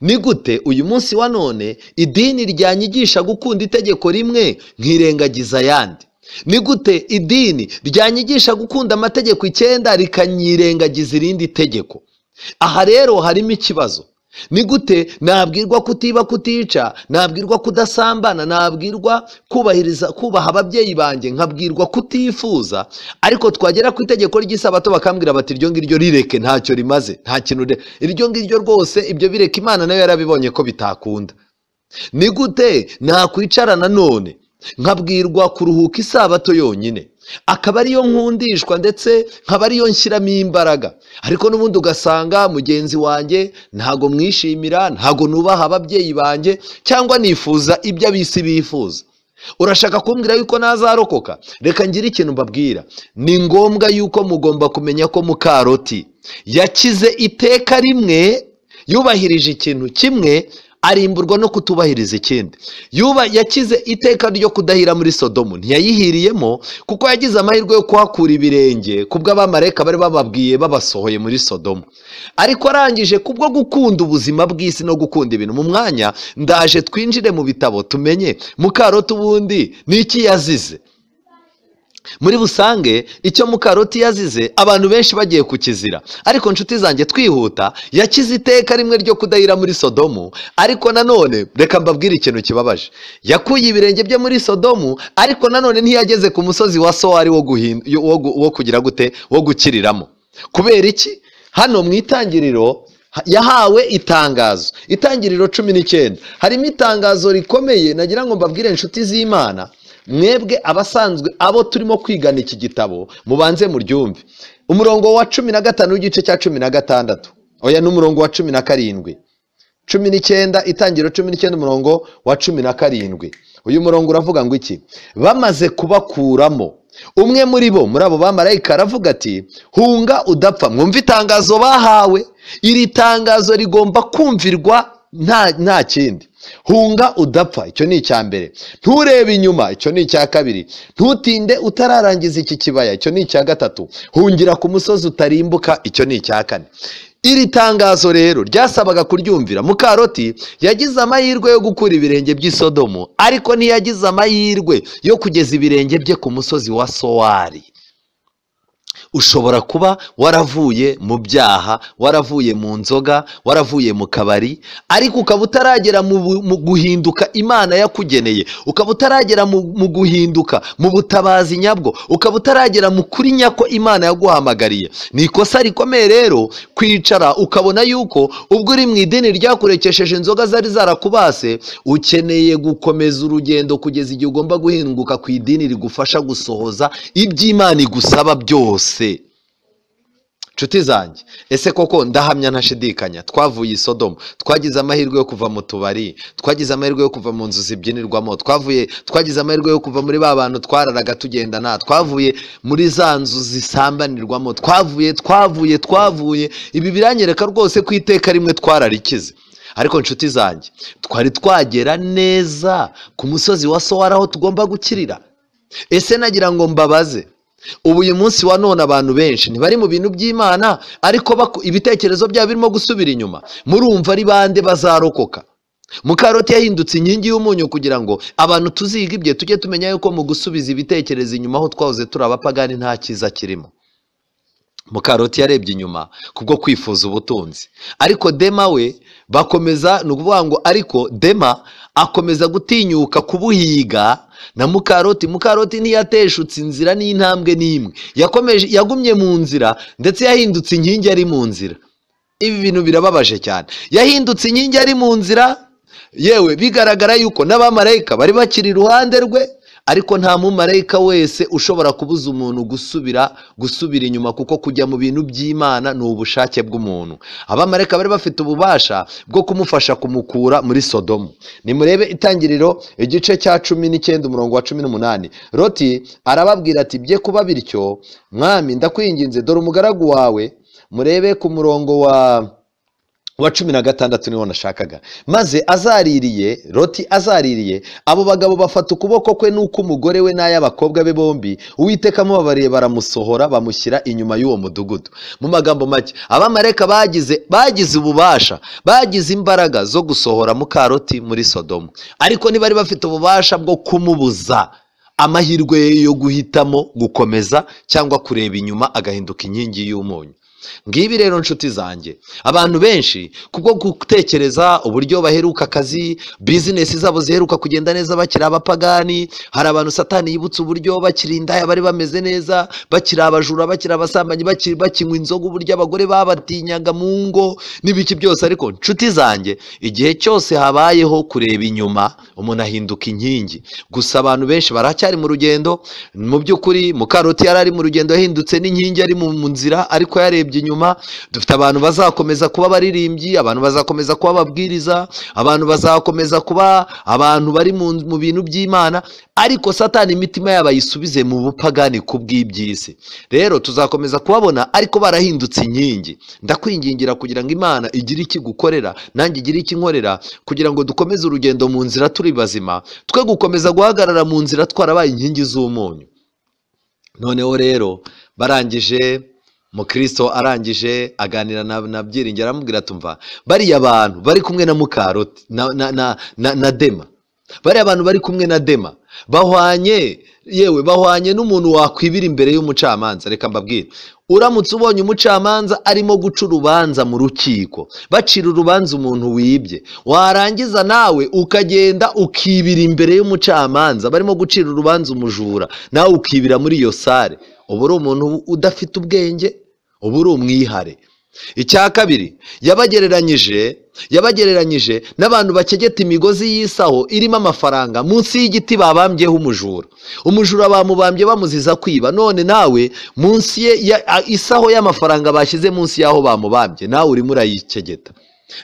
Ni gute uyu munsi wa none idini ryanyigisha gukunda itegeko rimwe nkirengagiza ayandi? Ni gute idini ryanyigisha gukunda amategeko 9 rikanyirengagiza irindi tegeko? Aha rero harimo ikibazo. Ni gute nabwirwa kutiba, kutica, nabwirwa kudasambana, nabwirwa kubaha ababyeyi banjye, nkabwirwa kutifuza, ariko twagera ku itegeko ry'Isabato bakambwira bati iryo ngiryo rireke, ntacyo rimaze, nta kintu, iryo ngiryo rwose ibyo bireka. Imana nayo yarabibonye ko bitakunda. Ni gute nakwicara nanone nkabwirwa kuruhuka Isabato yonyine, akaba ariyo nkundishwa ndetse nkaba ariyo nshyiramo imbaraga, ariko n'ubundi ugasanga mugenzi wanjye ntago mwishimira, ntago nubaha ababyeyi banjye, cyangwa nifuza ibyo abisi bifuza. Urashaka kumbwira yuko nazarokoka? Reka ngire ikintu mbabwira, ni ngombwa yuko mugomba kumenya ko Mukaroti yakize iteka rimwe, yubahirije ikintu kimwe, arimburwa no kutubahiriza ikindi. Yakize iteka ryo kudahira muri Sodomu, ntiyayihiriyemo kuko yagize amahirwe yo kuhakura ibirenge kubwo abamarayika bari bababwiye babasohoye muri Sodomu, ariko arangije kubwo gukunda ubuzima bw'isi no gukunda ibintu. Mu mwanya ndaje twinjire mu bitabo tumenye Mukaroti ubundi ni iki yazize. Muri busange icyo Mukaroti yazize abantu benshi bagiye kukizira, ariko nshuti zanjye twihuta, yakize iteka rimwe ryo kudahira muri Sodomu, ariko nanone reka mbabwire ikintu kibabaje, yakuye ibirenge bye muri Sodomu, ariko nanone ntiyageze ku musozi wa Sowari wo kugira gute, wo gukiriramo. Kubera iki? Hano mu Itangiriro yahawe itangazo, Itangiriro 19 harimo itangazo rikomeye. Nagira ngo mbabwire inshuti z'Imana, mwebwe abasanzwe abo turimo kwigana iki gitabo, mubanze muryumve. Umurongo wa 15 w'igice cya 16, oya n'umurongo wa 17, 19, Itangiriro 19 umurongo wa 17. Uyu murongo uravuga ngo iki? Bamaze kubakuramo umwe muri bo, muri abo bamarayika, aravuga ati hunga udapfa. Mwumva itangazo bahawe, iri tangazo rigomba kumvirwa nta kindi. Hunga udapfa, icyo ni icya mbere. Nturebe inyuma, icyo ni icya kabiri. Ntutinde utararangiza iki kibaya, icyo ni icya gatatu. Hungira ku musozi utarimbuka, icyo ni icya kane. Iri tangazo rero ryasabaga kuryumvira. Mukaroti yagize amahirwe yo gukura ibirenge by'i Sodomu, ariko ntiyagize amahirwe yo kugeza ibirenge bye ku musozi wa Sowari. Ushobora kuba waravuye mu byaha, waravuye mu nzoga, waravuye mu kabari, ariko ukaba utaragera mu guhinduka Imana yakugeneye, ukaba utaragera mu guhinduka mu butabazi nyabwo, ukaba utaragera mu kuri nyako Imana yaguhamagariye. Ni ikosa rikomeye rero kwicara ukabona yuko ubwo uri mu idini ryakurekesheje inzoga zari zarakubase, ukeneye gukomeza urugendo kugeza igihe ugomba guhinduka ku idini rigufasha gusohoza iby'Imana igusaba byose. Nshuti zanjye, ese koko ndahamya ntashidikanya, twavuye i Sodomu, twagize amahirwe yo kuva mu tubari, twagize amahirwe yo kuva mu nzu zibyinirwamo, twagize amahirwe yo kuva muri ba bantu twararaga tugendana, twavuye muri za nzu zisambanirwamo, twavuye. Ibi biranyereka rwose ko iteka rimwe twararikize. Ariko nshuti zanjye, twari twagera neza ku musozi wa Sowari aho tugomba gukirira. Ese nagira ngo mbabaze, ubu uyu munsi wa none abantu benshi ntibari mu bintu by'Imana, ariko ibitekerezo byabo birimo gusubira inyuma. Murumva ari bande bazarokoka? Mukaroti yahindutse inkingi y'umunyu kugira ngo abantu tuziga ibye, tujye tumenya yuko mu gusubiza ibitekerezo inyuma aho twahoze turi abapagani nta cyiza kirimo. Mukaroti yarebye inyuma kubwo kwifuza ubutunzi, ariko Dema we bakomeza, ni ukuvuga ngo ariko Dema akomeza gutinyuka kubuhiga na Mukaroti ntiyateshutse inzira n'intambwe n'imwe, yagumye mu nzira, ndetse yahindutse inkingi ari mu nzira. Ibi bintu birababaje cyane. Yahindutse inkingi ari mu nzira, yewe bigaragara yuko n'abamarayika bari bakiri iruhande rwe, ariko nta mumarayika wese ushobora kubuza umuntu gusubira inyuma, kuko kujya mu bintu by'Imana ni ubushake bw'umuntu. Abamarayika bari bafite ububasha bwo kumufasha kumukura muri Sodomu. Nimurebe Itangiriro igice cya 19 umurongo wa 18. Loti arababwira ati bye kuba bityo mwami, ndakwinginze, dore umugaragu wawe. Murebe ku murongo wa 16 niho nashakaga. Maze azaririye, Loti azaririye, abo bagabo bafata ukuboko kwe n'uko umugore we n'ay'abakobwa be bombi, Uwiteka amubabariye, baramusohora bamushyira inyuma y'uwo mudugudu. Mu magambo make, abamarayika bagize ububasha, bagize imbaraga zo gusohora Mukaroti muri Sodomu, ariko ntibari bafite ububasha bwo kumubuza amahirwe yo guhitamo gukomeza cyangwa kureba inyuma agahinduka inkingi y'umunyu. ngibi rero nshuti zanjye, abantu benshi kubwo gutekereza uburyo baheruka akazi, bizinesi zabo ziheruka kugenda neza bakiri abapagani. Hari abantu Satani yibutsa uburyo bakiri indaya bari bameze neza, bakiri abajura, bakiri abasambanyi, bakinywa inzoga, uburyo abagore babatinyaga mu ngo n'ibiki byose. Ariko nshuti zanjye, igihe cyose habayeho kureba inyuma umuntu ahinduka inkingi. Gusa abantu benshi baracyari mu rugendo. Mu by'ukuri Mukaroti yari ari mu rugendo, yahindutse n'inkingi, ari mu nzira ariko yarebye inyuma. Dufite abantu bazakomeza kuba abaririmbyi, abantu bazakomeza kuba ababwiriza, abantu bazakomeza kuba abantu bari mu bintu by'Imana, ariko Satani imitima yabo ayisubize mu bupagani kubw'iby'isi. Rero tuzakomeza kubabona ariko barahindutse inkingi. Ndakwingingira kugira ngo Imana igire iki gukorera, nanjye igire iki nkorera, kugira ngo dukomeze urugendo mu nzira turi bazima, twe gukomeza guhagarara mu nzira twarabaye inkingi z'umunyu. Noneho rero barangije, Mukristo arangije aganira na Byiringiro, aramubwira tumva bariya abantu bari kumwe na Mukaroti na Dema, bariya abantu bari kumwe na Dema bahwanye, yewe bahwanye n'umuntu wakwibira imbere y'umucamanza. Reka mbabwire, uramutse ubonye umucamanza arimo guca urubanza mu rukiko, bacira urubanza umuntu wibye, warangiza nawe ukagenda ukibira imbere y'umucamanza barimo gucira urubanza umujura, nawe ukibira muri iyo sare, uba uri umuntu udafite ubwenge, uba uri umwihare. Icya kabiri, yabagereranyije n'abantu bakegeta imigozi y'isaho irimo amafaranga munsi y'igiti babambyeho umujura. Umujura bamubambye bamuziza kwiba, none nawe munsi ye isaho y'amafaranga bashyize munsi y'aho bamubambye, nawe urimo urayikegeta.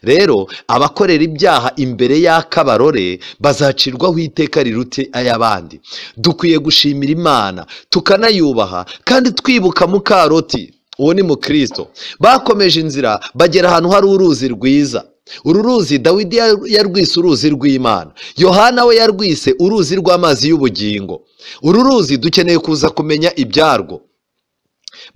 Rero abakorera ibyaha imbere y'akabarore bazacirwaho iteka rirute ay'abandi. Dukwiye gushimira Imana tukanayubaha, kandi twibuka Mukaroti, uwo ni Mukristo. Bakomeje inzira bagera ahantu hari uruzi rwiza. Uru ruzi Dawidi yarwise uruzi rw'Imana, Yohana we yarwise uruzi rw'amazi y'ubugingo. Uru ruzi dukeneye kuza kumenya ibyarwo.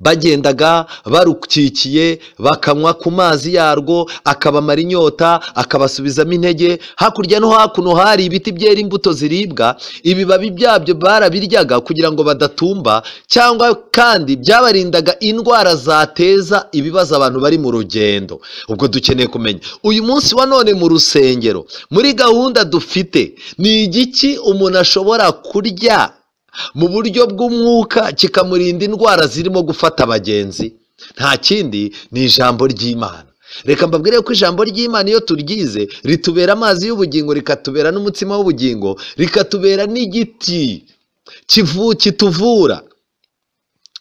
Bagendaga barukikiye, bakanywa ku mazi yarwo, akabamara inyota, akabasubizamo intege. Hakurya no hakuno hari ibiti byera imbuto ziribwa, ibibabi byabyo barabiryaga kugira ngo badatumba, cyangwa kandi byabarindaga indwara zateza ibibazo abantu bari mu rugendo. Ubwo dukeneye kumenya uyu munsi wa none mu rusengero, muri gahunda dufite, ni igiki umuntu ashobora kurya mu buryo bw'umwuka kikamurinda indwara zirimo gufata abagenzi? Nta kindi, ni ijambo ry'Imana. Reka mbabwire ko ijambo ry'Imana iyo turyize ritubera amazi y'ubugingo, rikatubera n'umutsima w'ubugingo, rikatubera n'igiti kituvura.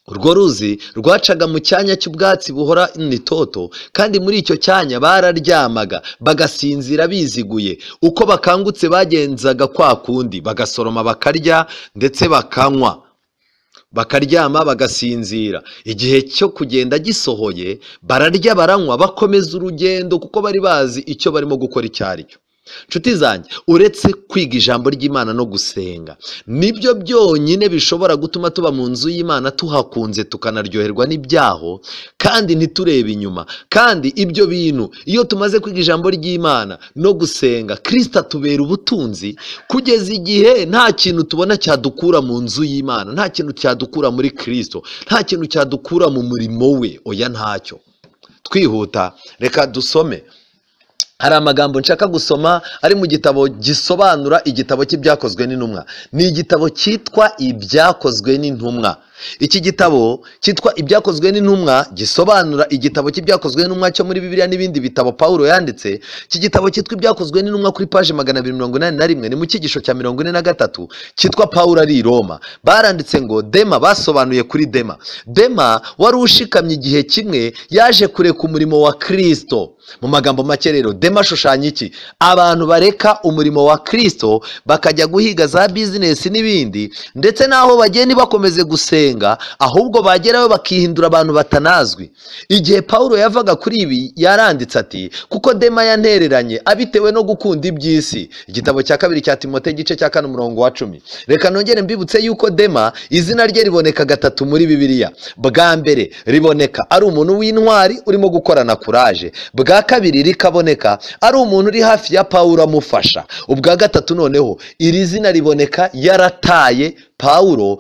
Urwo ruzi rwacaga mu cyanya cy'ubwatsi buhora n'itoto, kandi muri icyo cyanya bararyamaga bagasinzira biziguye. Uko bakangutse bagenzaga kwa kundi, bagasoroma bakarya ndetse bakanywa, bakaryama bagasinzira. Igihe cyo kugenda gisohoye bararya baranywa, bakomeza urugendo kuko bari bazi icyo barimo gukora icyo ari cyo. Nshuti zanjye, uretse kwiga ijambo ry'Imana no gusenga, nibyo byonyine bishobora gutuma tuba mu nzu y'Imana tuhakunze, tukanaryoherwa n'ibyaho kandi ntiturebe inyuma. Kandi ibyo bintu iyo tumaze kwiga ijambo ry'Imana no gusenga, Kristo atubera ubutunzi kugeza igihe nta kintu tubona cyadukura mu nzu y'Imana, nta kintu cyadukura muri Kristo, nta kintu cyadukura mu murimo we. Oya, ntacyo. Twihuta, reka dusome. Hari amagambo nshaka gusoma ari mu gitabo gisobanura igitabo cy'ibyakozwe n'intumwa. Ni igitabo cyitwa Ibyakozwe n'Intumwa. Iki gitabo cyitwa Ibyakozwe n'Intumwa gisobanura igitabo cy'ibyakozwe n'intumwa cyo muri Bibiliya n'ibindi bitabo Pawulo yanditse. Iki gitabo cyitwa Ibyakozwe n'Intumwa kuri paje 281, ni mu cyigisho cya 43, cyitwa Pawulo ari i Roma. Baranditse ngo Dema, basobanuye kuri Dema. Dema wari ushikamye igihe kimwe, yaje kureka umurimo wa Kristo. Mu magambo make rero, Dema ashushanya iki? Abantu bareka umurimo wa Kristo bakajya guhiga za bizinesi n'ibindi, ndetse naho bagenda bakomeze gusenga, ahubwo bagerayo bakihindura abantu batanazwi. Igihe Pawulo yavaga kuri ibi yaranditse ati, kuko Dema yantereranye abitewe no gukunda iby'isi. Igitabo cya 2 cya Timote igice cya 4 umurongo wa 10. Reka nongere mbibutse yuko Dema izina rye riboneka 3 muri Bibiliya. Bwa mbere riboneka ari umuntu w'intwari urimo gukorana kuraje. Bwa kabiri rikaboneka ari umuntu uri hafi ya Pawulo amufasha. Ubwa gatatu noneho iri zina riboneka yarataye Pawulo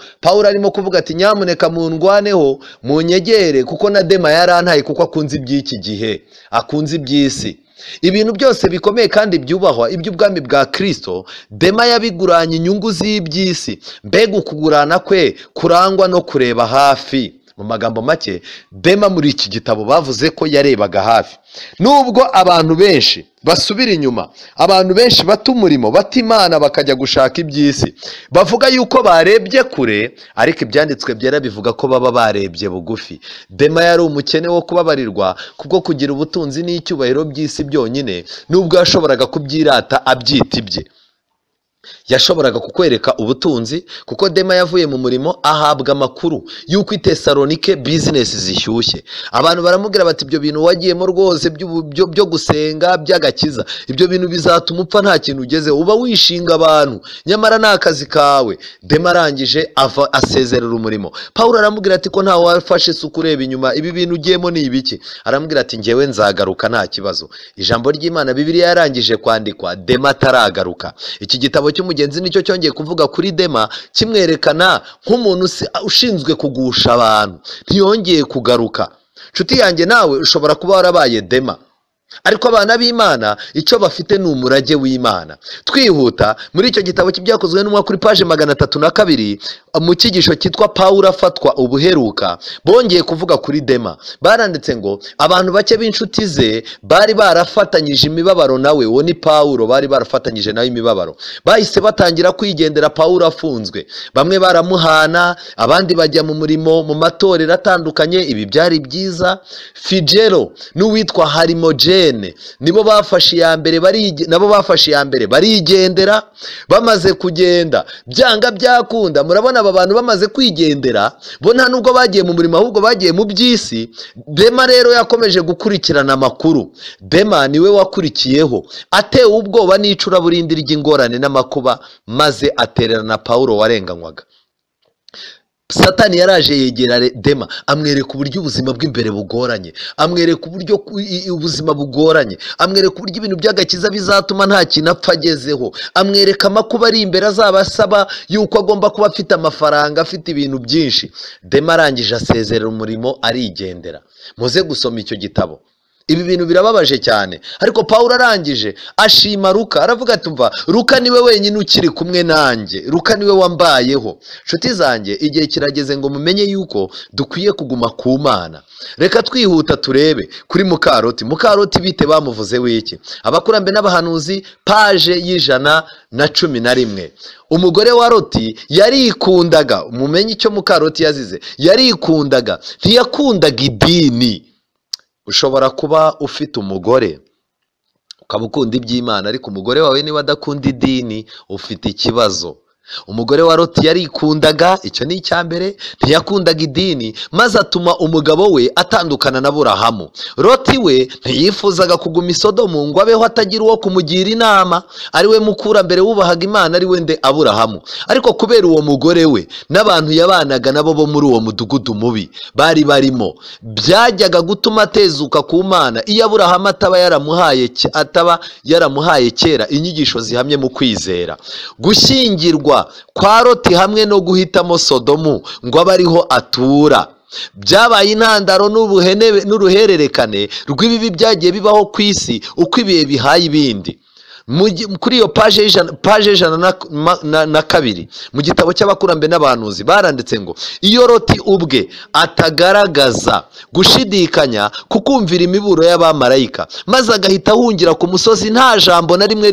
arimo kuvuga ati nyamuneka mundwaneho munyegere kuko na Dema yarantaye kuko akunze iby'iki gihe, akunze iby'isi. Ibintu byose bikomeye kandi byubahwa iby'ubwami bwa Kristo, Dema yabiguranye inyungu z'iby'isi. Mbega ukugurana kwe kurangwa no kureba hafi. Mu magambo make, Dema muri iki gitabo bavuze ko yarebaga hafi. Nubwo abantu benshi basubira inyuma, abantu benshi bata umurimo, bata Imana bakajya gushaka iby'isi, bavuga yuko barebye kure, ariko ibyanditswe byera bivuga ko baba barebye bugufi. Dema yari umukene wo kubabarirwa kubwo kugira ubutunzi n'icyubahiro by'isi byonyine, nubwo yashoboraga kubyirata abyita ibye. Yashoboraga kukwereka ubutunzi kuko Dema yavuye mu murimo ahabwa amakuru yuko i Tesalonike bizinesi zishyushye. Abantu baramubwira bati ibyo bintu wagiyemo rwose byo gusenga by'agakiza, ibyo bintu bizatuma upfa nta kintu ugezeho, uba wishinga abantu nyamara ni akazi kawe. Dema arangije asezerera umurimo. Pawulo aramubwira ati ko ntawe wafashe isuku ureba inyuma, ibi bintu ugiyemo ni ibiki? Aramubwira ati njyewe nzagaruka nta kibazo. Ijambo ry'Imana Bibiliya yarangije kwandikwa Dema ataragaruka. Iki gitabo cy'umugenzi nicyo cyongeye kuvuga kuri Dema, kimwerekana nk'umuntu ushinzwe kugusha abantu, ntiyongeye kugaruka. Nshuti yanjye, nawe ushobora kuba warabaye Dema, ariko abana b'Imana icyo bafite ni umurage w'Imana. Twihuta muri icyo gitabo cy'ibyakozwe n'umwa kuri paje 302 mu cyigisho cyitwa Pawulo afatwa ubuheruka, bongeye kuvuga kuri Dema. Baranditse ngo abantu bake b'inshuti ze bari barafatanyije imibabaro nawe. Uwo ni Pawulo, bari barafatanyije nawe imibabaro. Bahise batangira kwigendera Pawulo afunzwe. Bamwe baramuhana, abandi bajya mu murimo mu matorero atandukanye. Ibi byari byiza. Figelo n'uwitwa Harimogene nibo bafashe iya mbere barigendera. Bamaze kugenda byanga byakunda, murabona aba bantu bamaze kwigendera bo nta nubwo bagiye mu murimo ahubwo bagiye mu by'isi. Dema rero yakomeje gukurikirana amakuru. Dema niwe wakurikiyeho atewe ubwoba n'icuraburindi ry'ingorane n'amakuba, maze atererana Pawulo warenganywaga. Satani yaraje yegera Dema, amwereka uburyo ubuzima bw'imbere bugoranye, amwereka uburyo ubuzima bugoranye, amwereka uburyo ibintu by'agakiza bizatuma nta kintu apfa agezeho, amwereka amakuba ari imbere azaba asaba yuko agomba kuba afite amafaranga, afite ibintu byinshi. Dema arangije asezerera umurimo arigendera. Muze gusoma icyo gitabo. Ibi bintu birababaje cyane, ariko Pawulo arangije ashima Luka, aravuga ati umva, Luka niwe wenyine ukiri kumwe nanjye, Luka niwe wambayeho. Nshuti zanjye, igihe kirageze ngo mumenye yuko dukwiye kuguma ku Mana. Reka twihuta turebe kuri Mukaroti bite bamuvuze wiki. Abakurambere n'abahanuzi paje y'111. Umugore wa Loti yarikundaga. Mumenye icyo Mukaroti yazize. Yarikundaga, ntiyakundaga idini. Ushobora kuba ufite umugore ukaba ukunda iby'Imana, ariko umugore wawe niba adakunda idini, ufite ikibazo. Umugore wa Loti yarikundaga, icyo ni icyambere, ntiyakundaga idini, maze atuma umugabo we atandukana na Aburahamu. Loti we ntiyifuzaga kuguma i Sodomu ngo abeho atagira uwo kumugira inama, ari we mukurambere wubahaga Imana, ari we nde Aburahamu. Ariko kubera uwo mugore we n'abantu yabanaga nabo bo muri uwo mudugudu mubi bari barimo, byajyaga gutuma atezuka ku Mana iyo Aburahamu ataba yaramuhaye kera inyigisho zihamye mu kwizera. Gushyingirwa kwa Loti hamwe no guhitamo Sodomu ngo abe ariho atura byabaye intandaro n'uruhererekane rw'ibibi byagiye bibaho ku isi uko ibihe bihaye ibindi. Kuri iyo paje 102 mu gitabo cy'abakurambere n'abahanuzi baranditse ngo iyo Loti ubwe atagaragaza gushidikanya kukumvira imiburo y'abamarayika, maze agahita ahungira ku musozi nta jambo na rimwe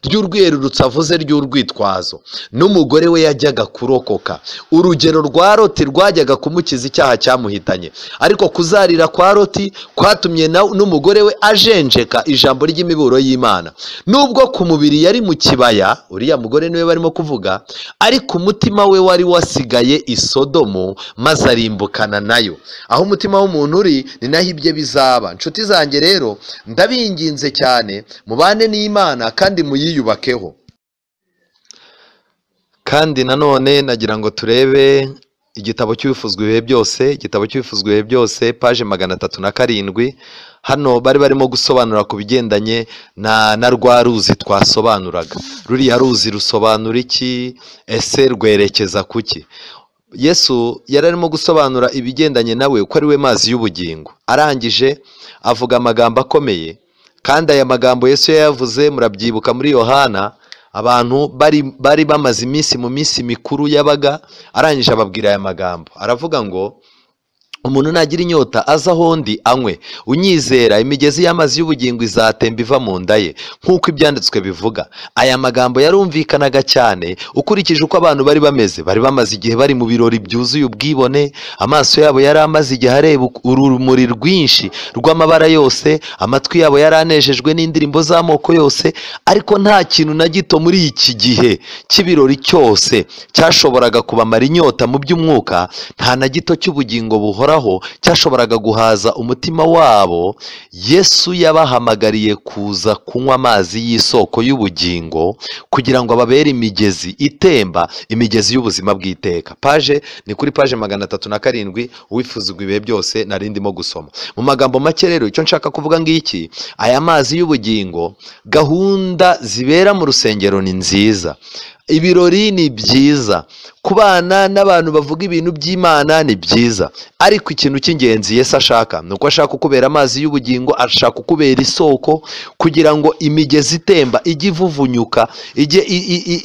ry'urwirurutso avuze ry'urwitwazo, n'umugore we yajyaga kurokoka. Urugero rwa Loti rwajyaga kumukiza icyaha cyamuhitanye, ariko kuzarira kwa Loti kwatumye n'umugore we ajenjeka ijambo ry'imiburo y'Imana. Nubwo ku mubiri yari mu kibaya, uriya mugore niwe barimo kuvuga, ariko umutima we wari wasigaye i Sodomu, maze arimbukana nayo. Aho umutima w'umuntu uri ni naho ibye bizaba. Nshuti zanjye rero, ndabinginze cyane mubane n'Imana kandi muyiyubakeho. Kandi nanone nagira ngo turebe igitabo cy'ubifuzwa ibihe byose, igitabo cy'ubifuzwa ibihe byose, paje 307. Hano bari barimo gusobanura ku bigendanye na rwa ruzi twasobanuraga. Ruriya ruzi rusobanura iki? Ese rwerekeza kuki? Yesu yari arimo gusobanura ibigendanye nawe ko ari we mazi y'ubugingo. Arangije avuga amagambo akomeye, kandi aya magambo Yesu yayavuze murabyibuka muri Yohana. Abantu bari bamaze iminsi mu minsi mikuru yabaga, arangije ababwira aya magambo. Aravuga ngo umuntu nagira inyota aza aho ndi anywe, unyizera imigezi y'amazi y'ubugingo izatemba iva mu nda ye, nk'uko ibyanditswe bivuga. Aya magambo yarumvikanaga cyane ukurikije uko abantu bari bameze. Bari bamaze igihe bari mu birori byuzuye ubwibone, amaso yabo yari amaze igihe areba urumuri rwinshi rw'amabara yose, amatwi yabo yari anejejwe n'indirimbo z'amoko yose, ariko nta kintu na gito muri iki gihe cy'ibirori cyose cyashoboraga kubamara inyota mu by'umwuka. Nta na gito cy'ubugingo buhora cyashoboraga guhaza umutima wabo. Yesu yabahamagariye kuza kunywa amazi y'isoko y'ubugingo kugira ngo ababere imigezi itemba, imigezi y'ubuzima bw'iteka. Paje ni kuri paje 307, uwifuzwa ibihe byose nari ndimo gusoma. Mu magambo make rero icyo nshaka kuvuga ngiki, aya mazi y'ubugingo, gahunda zibera mu rusengero ni nziza, ibirori ni byiza, kubana n'abantu bavuga ibintu by'Imana ni byiza, ariko ikintu cy'ingenzi Yesu ashaka ni uko ashaka kukubera amazi y'ubugingo, ashaka kukubera isoko kugira ngo imigezi itemba ijye ivuvunyuka, ijye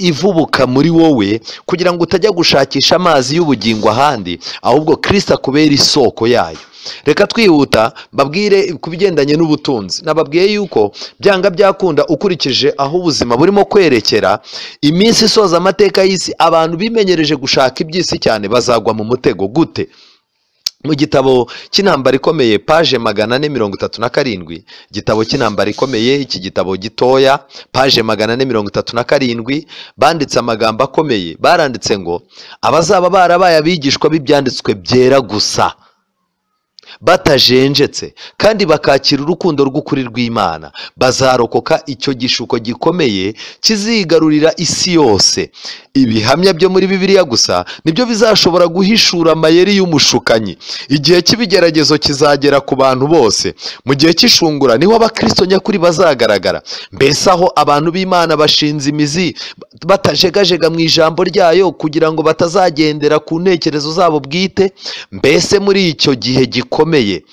ivubuka muri wowe, kugira ngo utajya gushakisha amazi y'ubugingo ahandi, ahubwo Kristo akubera isoko yayo. Reka twihuta babwire ku bigendanye n'ubutunzi. Nababwiye yuko byanga byakunda ukurikije aho ubuzima burimo kwerekera, iminsi isoza amateka y'isi, abantu bimenyereje gushaka iby'isi cyane bazagwa mu mutego. Gute? Mu gitabo cy'intambara ikomeye paje 437, igitabo cy'intambara ikomeye, iki gitabo gitoya, paje 437, banditse amagambo akomeye. Baranditse ngo abazaba barabaye abigishwa b'ibyanditswe byera gusa, batajenjetse kandi bakakira urukundo rw'ukuri rw'Imana, bazarokoka icyo gishuko gikomeye kizigarurira isi yose. Ibihamya byo muri Bibiliya gusa nibyo bizashobora guhishura amayeri y'umushukanyi. Igihe cy'ibigeragezo kizagera ku bantu bose. Mu gihe cy'ishungura niho abakristo nyakuri bazagaragara. Mbese aho abantu b'Imana bashinze imizi batajegajega mu ijambo ryayo kugira ngo batazagendera ku ntekerezo zabo bwite. Mbese muri icyo gihe gikomeye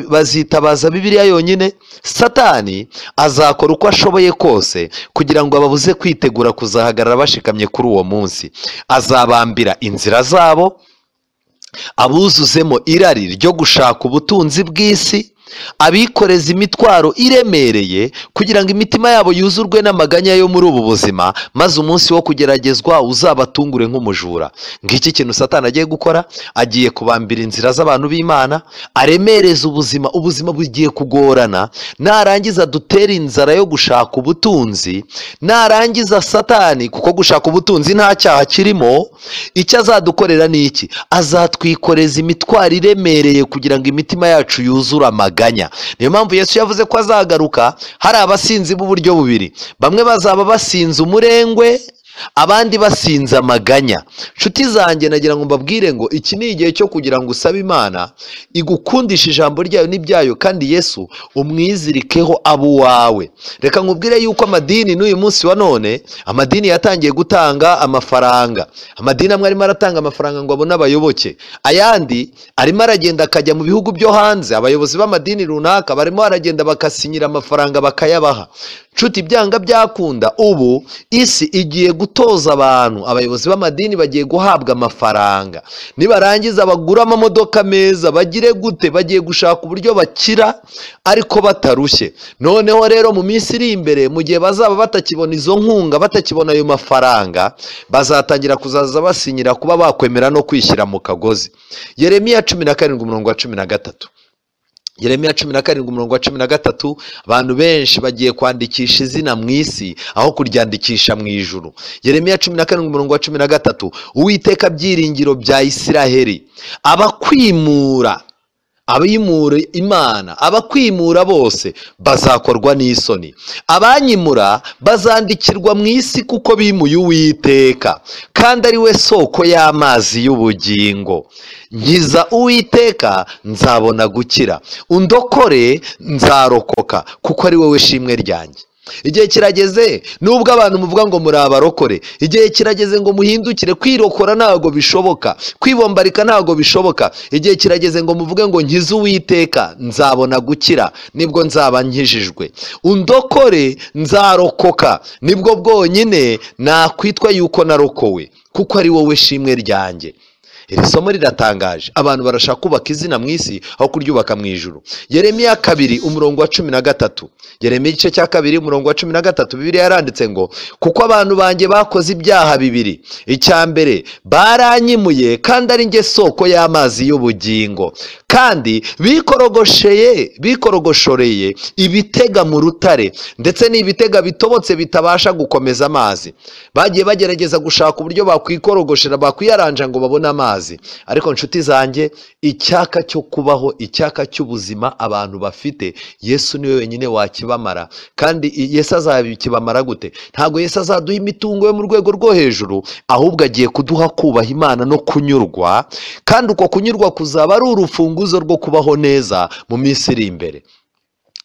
bazitabaza Bibiliya yonyine. Satani azakora uko ashoboye kose kugira ngo ababuze kwitegura kuzahagarara bashikamye kuri uwo munsi. Azabambira inzira zabo, abuzuzemo irari ryo gushaka ubutunzi bw'isi, abikoreza imitwaro iremereye kugira ngo imitima yabo yuzurwe n'amaganya yo muri ubu buzima, maze umunsi wo kugeragezwa uzabatungure nk'umujura. Ngiki kintu Satani agiye gukora, agiye kubambira inzira z'abantu b'Imana, aremereza ubuzima bugiye kugorana. Narangiza dutera inzara yo gushaka ubutunzi, narangiza Satani, kuko gushaka ubutunzi nta cyaha kirimo, icyo azadukorera ni iki? Azatwikoreza imitwaro iremereye kugira ngo imitima yacu yuzure amaganya. Niyo mpamvu Yesu yavuze ko azagaruka hari abasinzi b'uburyo bubiri. Bamwe bazaba basinze umurengwe, abandi basinze amaganya. Nshuti zanjye, nagira ngo mbabwire ngo iki ni igihe cyo kugira ngo usabe Imana igukundisha ijambo ryayo n'ibyayo, kandi Yesu umwizirikeho abo wawe. Reka nkubwire yuko amadini n'uyu munsi wa none, amadini yatangiye gutanga amafaranga. Amadini amwe arimo aratanga amafaranga ngo abone abayoboke, ayandi arimo aragenda akajya mu bihugu byo hanze. Abayobozi b'amadini runaka barimo baragenda bakasinyira amafaranga bakayabaha. Nshuti, byanga byakunda ubu isi igiye gutoza abantu. Abayobozi b'amadini bagiye guhabwa amafaranga, nibarangiza bagura amamodoka meza, bagire gute, bagiye gushaka uburyo bakira ariko batarushye. Noneho rero mu minsi iri imbere, mu gihe bazaba batakibona izo nkunga, batakibona ayo mafaranga, bazatangira kuzaza basinyira kuba bakwemera no kwishyira mu kagozi. Yeremiya 17:13, Yeremiya 17:13, abantu benshi bagiye kwandikisha izina mu isi aho kuryandikisha mu ijuru. Yeremiya 17:13, Uwiteka byiringiro bya Isiraheli abakwimura abimura imana, abakwimura bose bazakorwa n'isoni, abanyimura bazandikirwa mu isi kuko bimuye Uwiteka kandi ari we soko y'amazi y'ubugingo. Nkiza Uwiteka nzabona gukira, undokore nzarokoka kuko ari wowe shimwe ryanjye. Igihe kirageze nubwo abantu muvuga ngo muri abarokore, igihe kirageze ngo muhindukire. Kwirokora ntabwo bishoboka, kwibombarika ntabwo bishoboka. Igihe kirageze ngo muvuge ngo nkize Uwiteka nzabona gukira, nibwo nzaba nkijijwe. Undokore nzarokoka, nibwo bwonyine nakwitwa yuko narokowe kuko ari wowe shimwe ryanjye. Iri somo riratangaje. Abantu barashaka kubaka izina mu isi aho kuryubaka mu ijuru. Yeremiya 2:13. Yeremiya igice cya 2:13, Bibiliya yaranditse ngo kuko abantu banjye bakoze ibyaha bibiri. Icya mbere, baranyimuye kandi ari njye soko y'amazi y'ubugingo, kandi bikorogoshoreye ibitega mu rutare, ndetse n'ibitega bitobotse bitabasha gukomeza amazi. Bagiye bagerageza gushaka uburyo bakwikorogoshera, bakwiyaranja ngo babone amazi. Ariko nshuti zanjye, icyaka cyo kubaho, icyaka cy'ubuzima abantu bafite, Yesu niwe wenyine wakibamara. Kandi Yesu azabikibamara gute? Ntabwo Yesu azaduha imitungo yo mu rwego rwo hejuru, ahubwo agiye kuduha kubaha Imana no kunyurwa, kandi uko kunyurwa kuzaba ari urufunguzo rwo kubaho neza mu minsi iri imbere.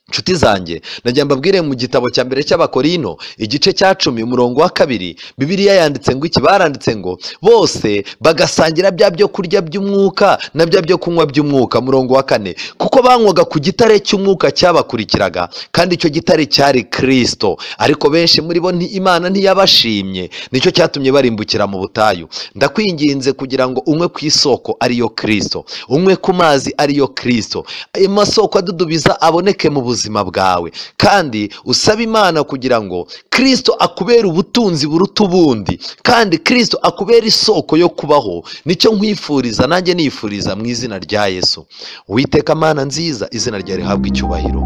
Nshuti zanjye, nagira mbabwire mu gitabo cya mbere cy'Abakorino igice cya 10:2, Bibiliya yanditse ngo iki? Baranditse ngo bose bagasangira bya byo kurya by'umwuka na bya byo kunywa by'umwuka. 4 kuko banywaga ku gitare cy'umwuka cyabakurikiraga, kandi icyo gitare cyari Kristo. Ariko benshi muri bo Imana ntiyabashimye, nicyo cyatumye barimbukira mu butayu. Ndakwinginze kugira ngo unywe ku isoko ariyo Kristo, unywe ku mazi ariyo Kristo. Ayo masoko adudubiza aboneke mu buzima bwawe, kandi usaba Imana kugira ngo Kristo akubere ubutunzi buruta ubundi, kandi Kristo akubere isoko yo kubaho. Nicyo nkwifuriza, nanjye nifuriza mu izina rya Yesu. Uwiteka Mana nziza, izina ryawe rihabwe icyubahiro.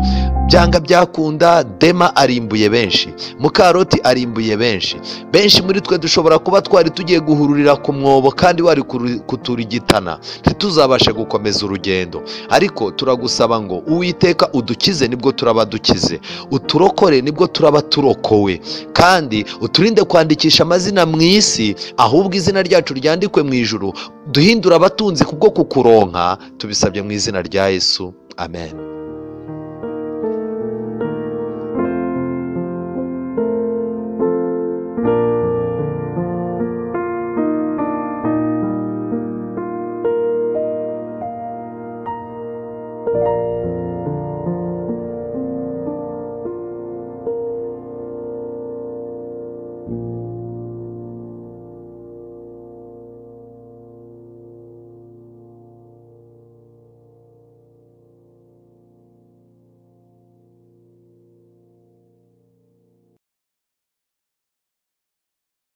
Byanga byakunda, Dema arimbuye benshi, Mukaroti arimbuye benshi. Benshi muri twe dushobora kuba twari tugiye guhururira ku mwobo kandi wari kuturigitana, ntituzabashe gukomeza urugendo. Ariko turagusaba ngo Uwiteka udukize, nibwo turaba dukize, uturokore nibwo turaba turokowe, kandi uturinde kwandikisha amazina mu isi, ahubwo izina ryacu ryandikwe mu ijuru. Duhindura abatunzi kubwo kukuronka, tubisabye mu izina rya Yesu, amen.